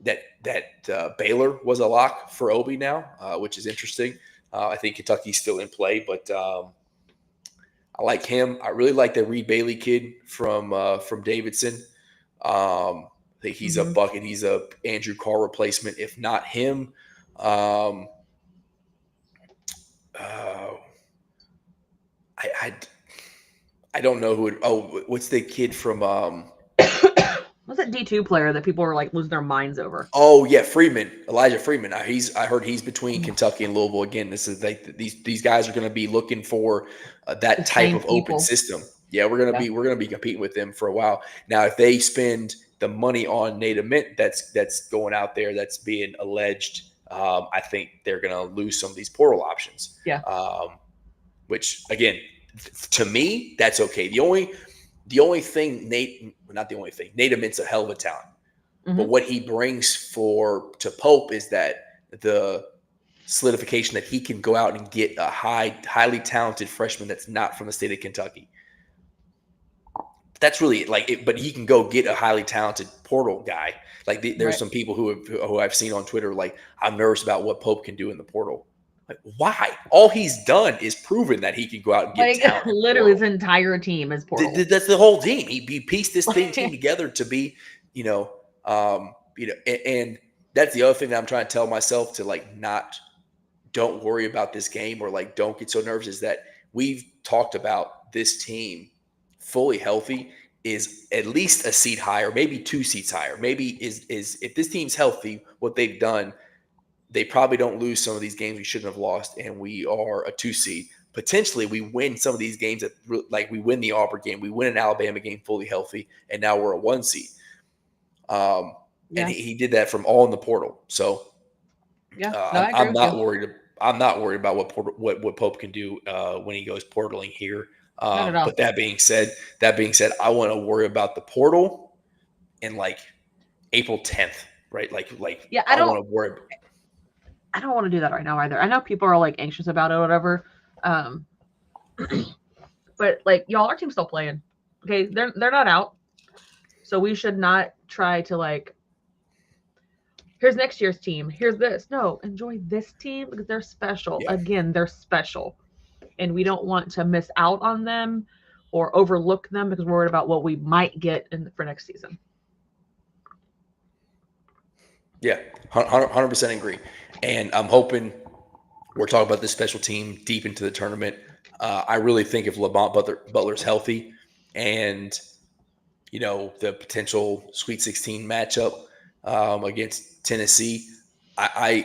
A: that Baylor was a lock for Obi now, which is interesting. I think Kentucky's still in play, but I like him. I really like the Reed Bailey kid from Davidson. I think he's a bucket. He's a Andrew Carr replacement, if not him. I don't know who. What's the kid from?
B: What's that D2 player that people were like losing their minds over?
A: Oh yeah, Elijah Freeman. I heard he's between Kentucky and Louisville again. This is these guys are going to be looking for that type of open system. Yeah, we're gonna be competing with them for a while. Now, if they spend the money on Nate Mint that's going out there, that's being alleged, I think they're gonna lose some of these portal options.
B: Yeah.
A: Which again, to me, that's okay. The only thing Nate Mint's a hell of a talent. But what he brings to Pope is that the solidification that he can go out and get a highly talented freshman that's not from the state of Kentucky. That's really but he can go get a highly talented portal guy. Like there's some people who I've seen on Twitter, like, I'm nervous about what Pope can do in the portal. Like, why? All he's done is proven that he can go out and get talent.
B: Literally, his entire team is portal.
A: That's the whole team. He pieced this team together to be, and that's the other thing that I'm trying to tell myself to don't worry about this game or don't get so nervous, is that we've talked about this team fully healthy is at least a seat higher, maybe 2 seats higher. Maybe is if this team's healthy, what they've done, they probably don't lose some of these games we shouldn't have lost, and we are a 2 seed. Potentially, we win some of these games we win the Auburn game, we win an Alabama game fully healthy, and now we're a 1 seed. And he did that from all in the portal. So I'm not worried. I'm not worried about what Pope can do when he goes portaling here. But that being said, I want to worry about the portal in April 10th, right? I don't want to worry.
B: I don't want to do that right now either. I know people are anxious about it or whatever. But y'all, our team's still playing. Okay, they're not out. So we should not try to here's next year's team. Here's this. No, enjoy this team because they're special. Yeah. Again, they're special. And we don't want to miss out on them or overlook them because we're worried about what we might get for next season.
A: Yeah, 100% agree. And I'm hoping we're talking about this special team deep into the tournament. I really think if Lamont Butler's healthy and, the potential Sweet 16 matchup against Tennessee, I'm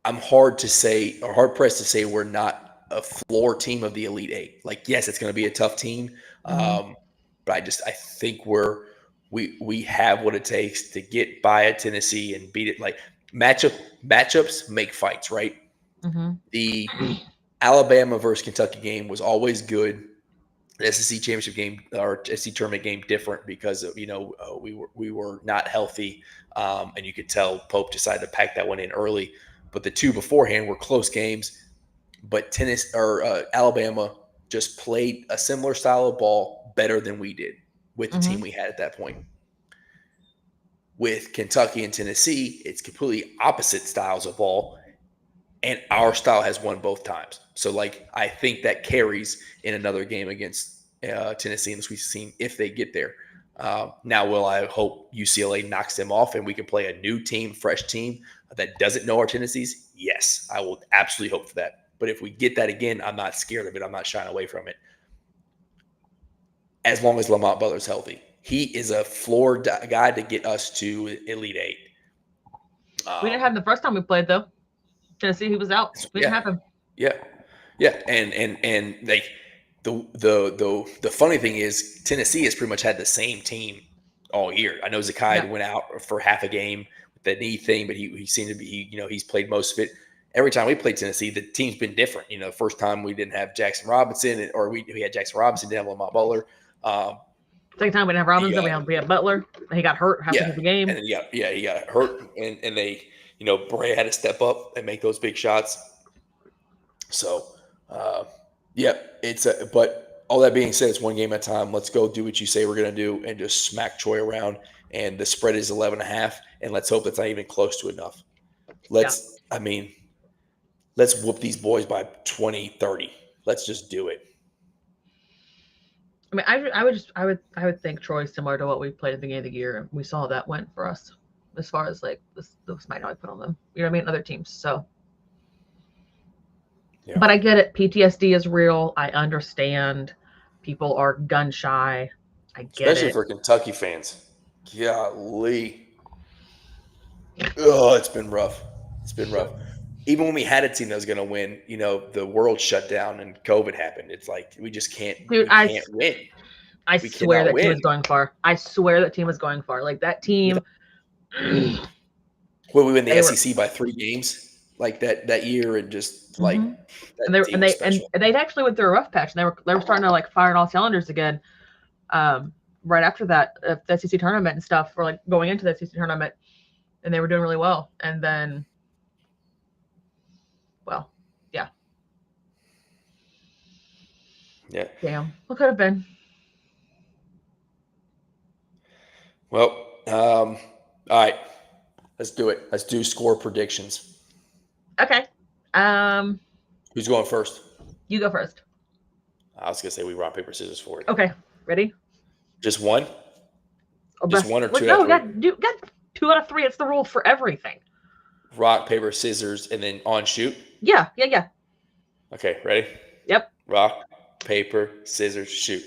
A: hard pressed to say we're not a floor team of the Elite Eight. Yes, it's going to be a tough team, but I think we have what it takes to get by at Tennessee and beat it. Matchups make fights, right? The Alabama versus Kentucky game was always good. The SEC championship game or SEC tournament game different because of, we were not healthy, and you could tell Pope decided to pack that one in early. But the 2 beforehand were close games. But Alabama just played a similar style of ball better than we did with the team we had at that point. With Kentucky and Tennessee, it's completely opposite styles of ball, and our style has won both times. So, I think that carries in another game against Tennessee in the Sweet 16 if they get there. Now, will I hope UCLA knocks them off and we can play a new team, fresh team that doesn't know our tendencies? Yes, I will absolutely hope for that. But if we get that again, I'm not scared of it. I'm not shying away from it. As long as Lamont Butler's healthy, he is a floor guy to get us to Elite Eight.
B: We didn't have him the first time we played though. Tennessee, he was out. We didn't have him.
A: Yeah, and like the funny thing is Tennessee has pretty much had the same team all year. I know Zakai went out for half a game with the knee thing, but he seemed to be he's played most of it. Every time we played Tennessee, the team's been different. The first time we didn't have Jackson Robinson, or we had Jackson Robinson, didn't have Lamont Butler.
B: Second time we didn't have Robinson, we had Butler. He got hurt halfway through the game.
A: And he got hurt, and they Bray had to step up and make those big shots. So, but all that being said, it's one game at a time. Let's go do what you say we're going to do and just smack Troy around. And the spread is 11.5, and let's hope that's not even close to enough. Let's whoop these boys by 20, 30. Let's just do it.
B: I mean, I would think Troy's similar to what we played at the beginning of the year. We saw how that went for us as far as like this might not put on them. You know what I mean? Other teams. So. Yeah. But I get it. PTSD is real. I understand. People are gun shy. I get
A: Especially for Kentucky fans. Golly. Oh, it's been rough. Even when we had a team that was going to win, the world shut down and COVID happened. It's like we just can't. Dude, can't win.
B: I swear that team was going far. I swear that team was going far. Like that team.
A: Well, we win the SEC by 3 games like that year, and just like.
B: And they actually went through a rough patch. And they were starting to like fire on all cylinders again. Right after that, the SEC tournament and stuff, or like going into the SEC tournament, and they were doing really well. And then, well, yeah. Damn, what could have been?
A: Well, all right, let's do it. Let's do score predictions.
B: Okay.
A: Who's going first?
B: You go first.
A: I was gonna say we rock, paper, scissors for it.
B: Okay, ready?
A: Just one? Just one or two?
B: No, got 2 out of 3. It's the rule for everything.
A: Rock, paper, scissors, and then on shoot?
B: Yeah.
A: Okay, ready?
B: Yep.
A: Rock, paper, scissors, shoot.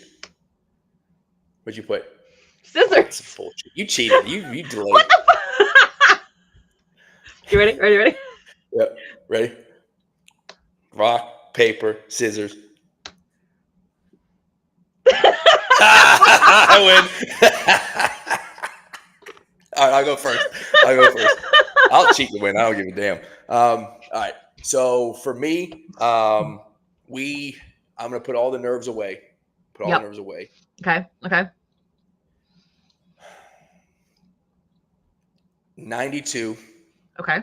A: What'd you put?
B: Scissors.
A: Oh, bullshit. You cheated. You delayed.
B: What the fuck? You ready? Ready?
A: Yep. Ready? Rock, paper, scissors. I win. All right, I'll go first. I'll cheat to win. I don't give a damn. All right. So for me, I'm gonna put all the nerves away.
B: Okay.
A: 92.
B: Okay.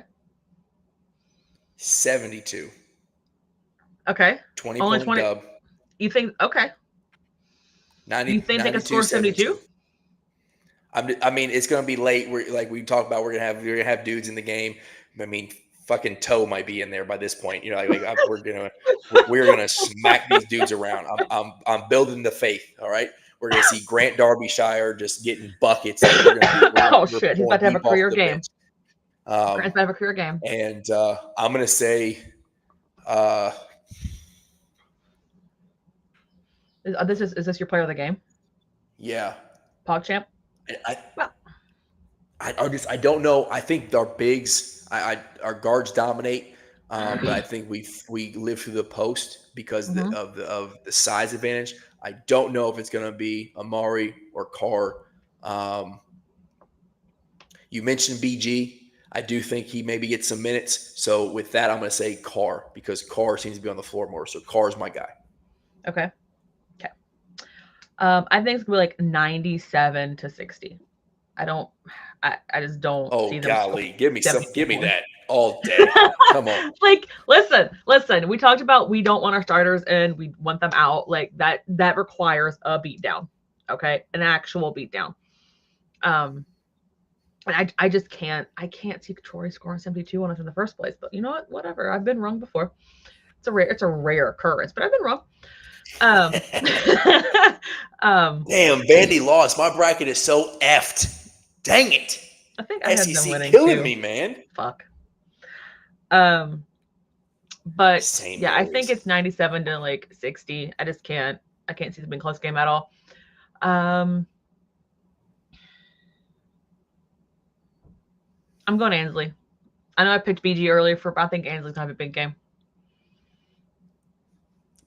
A: 72.
B: Okay.
A: 20-point dub.
B: You think? Okay.
A: 90.
B: You think they can score 72?
A: I mean, it's going to be late. Like we talked about, we're gonna have dudes in the game. I mean, fucking Toe might be in there by this point. We're gonna smack these dudes around. I'm building the faith. All right, we're gonna see Grant Derbyshire just getting buckets.
B: Oh shit, he's about to have a career game. Grant's about to have a career game.
A: And I'm gonna say,
B: is this your player of the game?
A: Yeah,
B: PogChamp.
A: I don't know. I think our bigs, our guards dominate, but I think we live through the post because of the size advantage. I don't know if it's going to be Amari or Carr. You mentioned BG. I do think he maybe gets some minutes. So with that, I'm going to say Carr because Carr seems to be on the floor more. So Carr's my guy.
B: Okay. I think it's going to be like 97-60. I just don't see them.
A: Oh, golly. Give me that all day. Come on.
B: Like, listen. We talked about we don't want our starters and we want them out. Like that requires a beatdown. Okay. An actual beatdown. And I just can't see Troy scoring 72 on us in the first place. But you know what? Whatever. I've been wrong before. It's a rare occurrence, but I've been wrong.
A: Damn, Vandy lost. My bracket is so effed. Dang it.
B: I think I
A: SEC
B: had them winning
A: killing
B: too.
A: me, man.
B: Fuck. But
A: St.
B: yeah, I think
A: Mary's.
B: it's 97 to like 60. I can't see this being a close game at all. I'm going Ansley. I know I picked BG earlier but I think Ansley's gonna have a big game.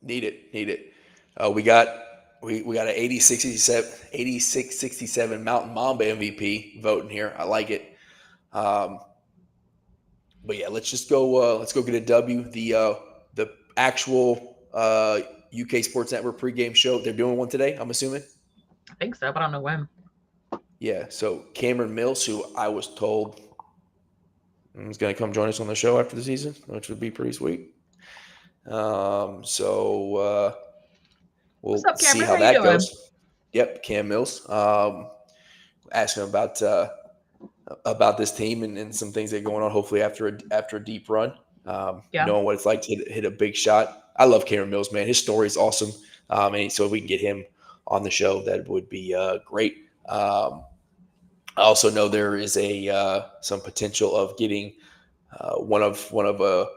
A: Need it. We got an 86-67 Mountain Mamba MVP voting here. I like it. But yeah, let's just go. Let's go get a W. The actual UK Sports Network pregame show. They're doing one today, I'm assuming.
B: I think so, but I don't know when.
A: Yeah. So Cameron Mills, who I was told is going to come join us on the show after the season, which would be pretty sweet. So we'll
B: up,
A: see
B: Cameron?
A: how
B: How you
A: that
B: doing?
A: goes. Yep, Cam Mills. Asking about this team and some things that are going on. Hopefully after a deep run, knowing what it's like to hit a big shot. I love Cameron Mills, man. His story is awesome. And so if we can get him on the show, that would be great. I also know there is some potential of getting one of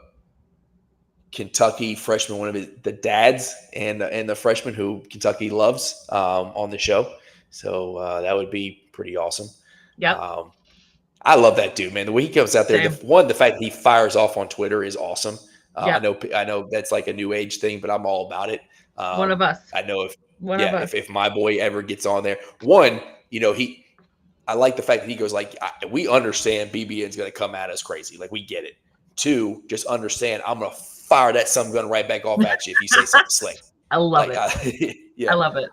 A: Kentucky freshman, one of the dads and the freshman who Kentucky loves on the show. So that would be pretty awesome.
B: Yep.
A: I love that dude, man. The way he comes out there, the fact that he fires off on Twitter is awesome. I know that's like a new age thing, but I'm all about it.
B: One of us.
A: I know if my boy ever gets on there, one, I like the fact that he goes like, we understand BBN's going to come at us crazy. Like, we get it. Two, just understand I'm going to fire that some gun right back off at you if you say something slick.
B: I love it.
A: Yeah.
B: I love it.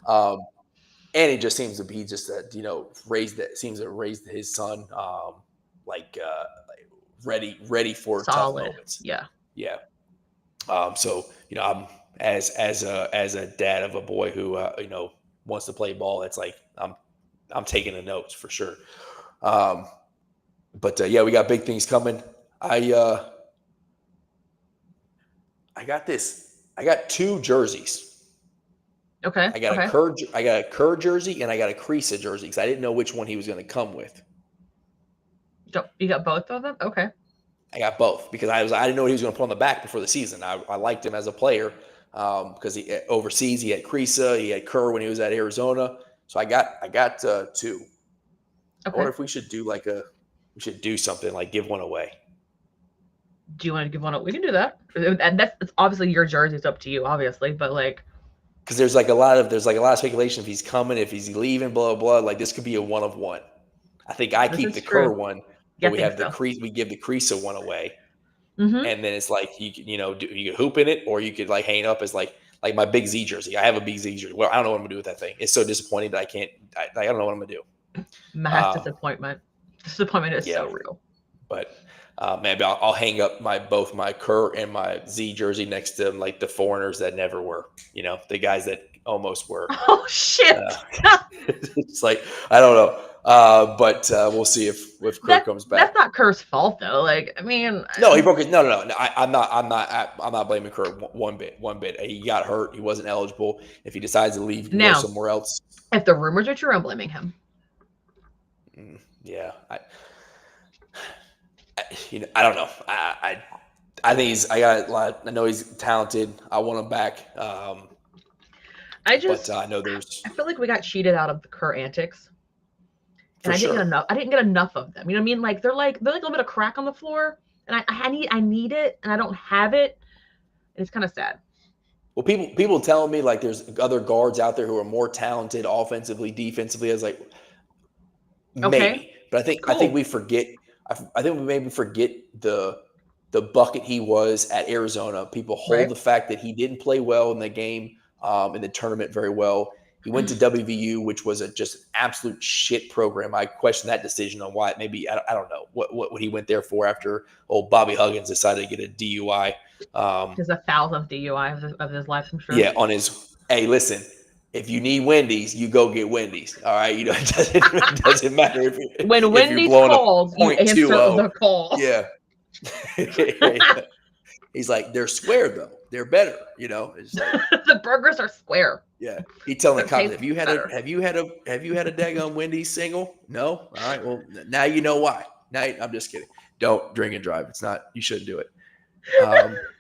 A: And it just seems to be just seems to raise his son ready for tough moments.
B: Yeah.
A: Yeah. So I'm as a dad of a boy who wants to play ball. It's like I'm taking the notes for sure. But yeah, we got big things coming. I got this. I got 2 jerseys.
B: Okay.
A: I got a Kerr jersey and I got a Creasa jersey because I didn't know which one he was going to come with.
B: You got both of them? Okay.
A: I got both because I didn't know what he was going to put on the back before the season. I liked him as a player because he overseas he had Creasa, he had Kerr when he was at Arizona. So I got 2. Okay. I wonder if we should do something like give one away.
B: Do you want to give one away? We can do that. And it's obviously your jersey. It's up to you, obviously, but like.
A: Because there's a lot of speculation if he's coming, if he's leaving, blah blah. Like this could be a 1 of 1. I think I keep the Kerr one, but we have the Crease. We give the Creasa one away, and then it's like you could hoop in it, or you could like hang up as like my Big Z jersey. I have a Big Z jersey. Well, I don't know what I'm gonna do with that thing. It's so disappointing that I can't. I don't know what I'm gonna do.
B: Mass disappointment. Disappointment is so real.
A: But maybe I'll hang up both my Kerr and my Z jersey next to like the foreigners that never were. The guys that almost were.
B: Oh shit!
A: It's like I don't know, but we'll see if Kerr comes back.
B: That's not Kerr's fault though. Like I mean,
A: no, he broke his. No. I'm not blaming Kerr one bit. He got hurt. He wasn't eligible. If he decides to leave, he can go somewhere else.
B: If the rumors are true, I'm blaming him.
A: Yeah, I don't know. I think I know he's talented. I want him back. I know
B: I feel like we got cheated out of the Kerr antics. And I didn't get enough. I didn't get enough of them. You know what I mean? Like they're like a little bit of crack on the floor, and I need it, and I don't have it, and it's kind of sad.
A: Well, people telling me like there's other guards out there who are more talented offensively, defensively. I was like, maybe, but I think we forget. I think we maybe forget the bucket he was at Arizona. People hold the fact that he didn't play well in the game, in the tournament very well. He went to WVU, which was just an absolute shit program. I question that decision on why. Maybe I don't know what he went there for after old Bobby Huggins decided to get a DUI.
B: His 1,000th DUI of his life, I'm sure.
A: Yeah, hey, listen. If you need Wendy's, you go get Wendy's. All right, it doesn't matter if
B: when Wendy's calls, you answer the call.
A: Yeah. He's like, they're square though. They're better. It's like,
B: the burgers are square.
A: Yeah. He's telling the cops, have you had a daggone Wendy's single? No. All right. Well, now you know why. Now I'm just kidding. Don't drink and drive. It's not. You shouldn't do it.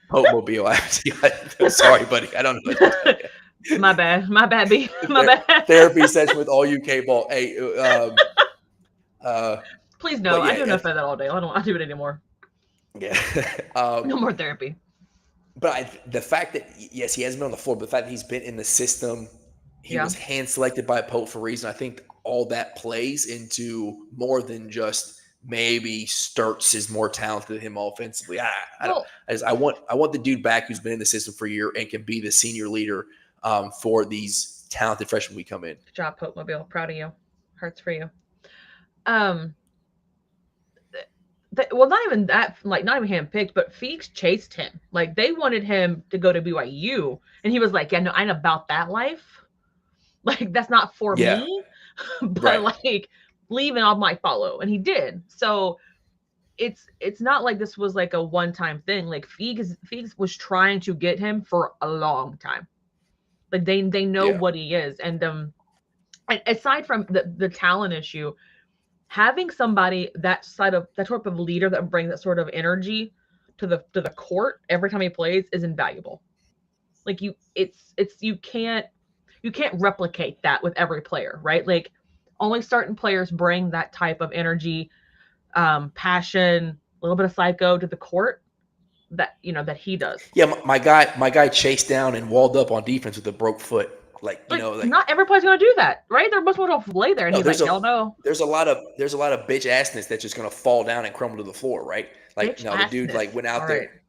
A: Pope Mobile. Sorry, buddy. I don't know what to tell you.
B: My bad, B. My bad.
A: Therapy session with all UK ball. Hey,
B: Please no.
A: but
B: I do
A: yeah,
B: enough of that all day. I don't do it anymore.
A: yeah.
B: No more therapy.
A: But the fact that, yes, he hasn't been on the floor, but the fact that he's been in the system, he was hand selected by Pope for a reason. I think all that plays into more than just maybe Sturts is more talented than him offensively. I want the dude back who's been in the system for a year and can be the senior leader for these talented freshmen we come in.
B: Good job, Pope Mobile. Proud of you. Hurts for you. Well, not even that, like, not even handpicked, but Feeks chased him. Like, they wanted him to go to BYU, and he was like, "Yeah, no, I'm about that life. Like, that's not for me, but like, leave and I might follow." And he did. So it's not like this was like a one-time thing. Like, Feeks was trying to get him for a long time. Like, they know what he is, and aside from the talent issue, having somebody that type of leader that brings that sort of energy to the court every time he plays is invaluable. Like, you can't replicate that with every player, right? Like, only certain players bring that type of energy, passion, a little bit of psycho to the court that he does.
A: Yeah, my guy chased down and walled up on defense with a broke foot. Like,
B: not every player's gonna do that, right? They're most going to lay there, and he's like, "Hell no."
A: There's a lot of bitch assness that's just gonna fall down and crumble to the floor, right? Like, the dude like went out there.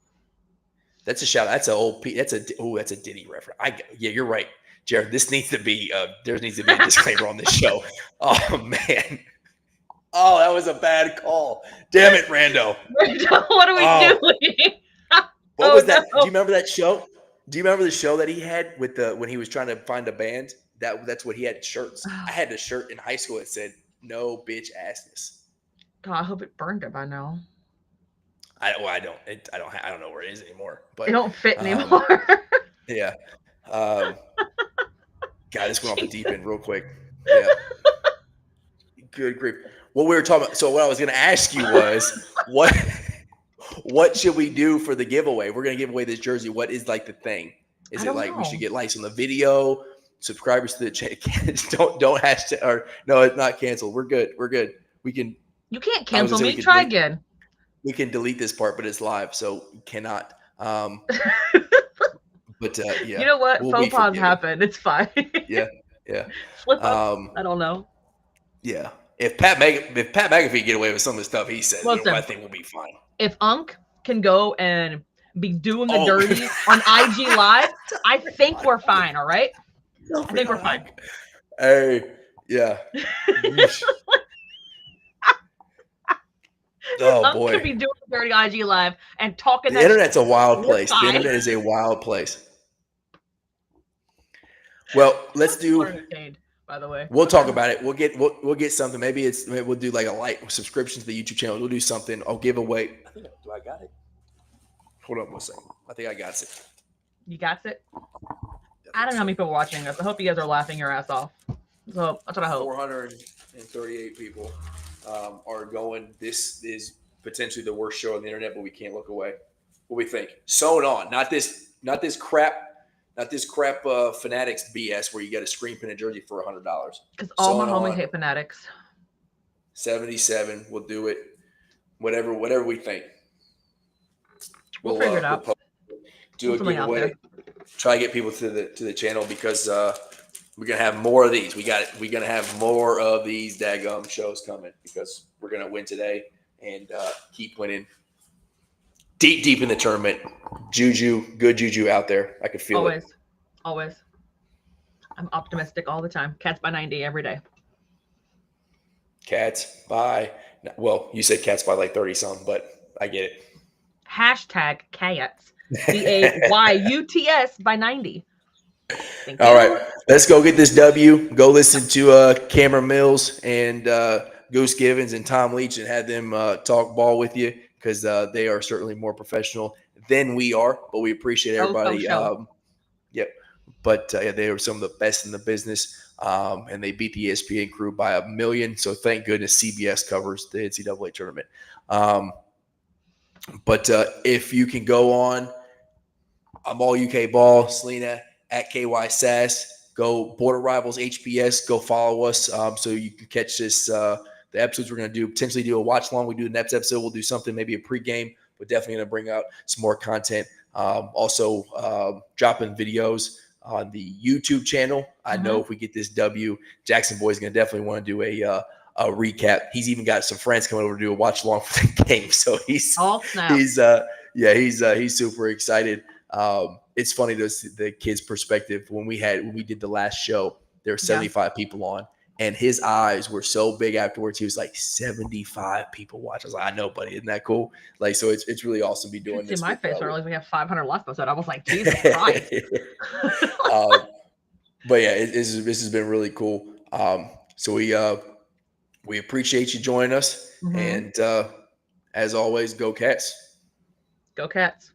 A: That's a shout. That's a old. That's a Diddy reference. Yeah, you're right, Jared. This needs to be. There needs to be a disclaimer on this show. Oh man. Oh, that was a bad call. Damn it, Rando.
B: What are we doing?
A: What was that? No. Do you remember that show? Do you remember the show that he had with when he was trying to find a band? That's what he had shirts. I had a shirt in high school that said "No bitch assness."
B: God, I hope it burned it by now.
A: I don't know where it is anymore. But
B: it don't fit anymore.
A: Yeah. God, this went off the deep end real quick. Yeah. Good grief. What we were talking about. So what I was going to ask you was what should we do for the giveaway? We're going to give away this jersey. What is like the thing? Is it like we should get likes on the video, subscribers to the channel? Don't hashtag or no, it's not canceled. We're good. We can.
B: You can't cancel me. Try again.
A: We can delete this part, but it's live, so you cannot. But yeah.
B: You know what? Faux pas happen. It's fine.
A: Yeah.
B: Slip up. I don't know.
A: Yeah. If Pat McAfee get away with some of the stuff he said, I think we'll be fine.
B: If Unc can go and be doing the dirty on IG Live, I think we're fine. All right. I think we're fine.
A: Hey, yeah. Oh boy.
B: Unc could be doing dirty IG Live and talking.
A: The internet's a wild place. The internet is a wild place. Well, let's do.
B: By the way,
A: we'll talk about it. We'll get something. Maybe we'll do like a subscription to the YouTube channel. We'll do something. I'll give away. Do I got it? Hold on one second. I think I got it.
B: You got it? I don't know how many people are watching this. I hope you guys are laughing your ass off. So that's what I hope.
A: 438 people are going. This is potentially the worst show on the internet, but we can't look away. What we think? Sewn on. Not this crap. Not this crap Fanatics BS where you got a screen print a jersey for $100.
B: Because all my homies hate Fanatics.
A: 77. We'll do it. Whatever we think.
B: We'll figure it out.
A: Do a giveaway. Try to get people to the channel because we're gonna have more of these. We're gonna have more of these daggum shows coming because we're gonna win today and keep winning. Deep in the tournament. Good juju out there. I could feel it.
B: Always. I'm optimistic all the time. Cats by 90 every day.
A: Cats by, well, you said cats by like 30 something, but I get it.
B: Hashtag cats. CAYUTS by 90.
A: All right. Let's go get this W. Go listen to Cameron Mills and Goose Givens and Tom Leach and have them talk ball with you because they are certainly more professional than we are, but we appreciate everybody. Yep. But they are some of the best in the business, and they beat the ESPN crew by 1 million. So thank goodness CBS covers the NCAA tournament. But if you can go on, I'm all UK Ball, Selena at KY Sass. Go Border Rivals HPS. Go follow us so you can catch this. The episodes we're going to do, potentially do a watch along. We do the next episode. We'll do something, maybe a pregame. We're definitely going to bring out some more content. Also, dropping videos on the YouTube channel. I know if we get this W, Jackson Boy's going to definitely want to do a recap. He's even got some friends coming over to do a watch along for the game. So he's super excited. It's funny to see the kid's perspective. When we did the last show, there were 75 people on, and his eyes were so big afterwards. He was like, 75 people watch. I was like, I know, buddy. Isn't that cool? Like, so it's really awesome to be doing this.
B: See my face when I realized we have 500 last episode. I was like, Jesus Christ.
A: But yeah, this has been really cool. So we appreciate you joining us. And as always, go Cats.
B: Go Cats.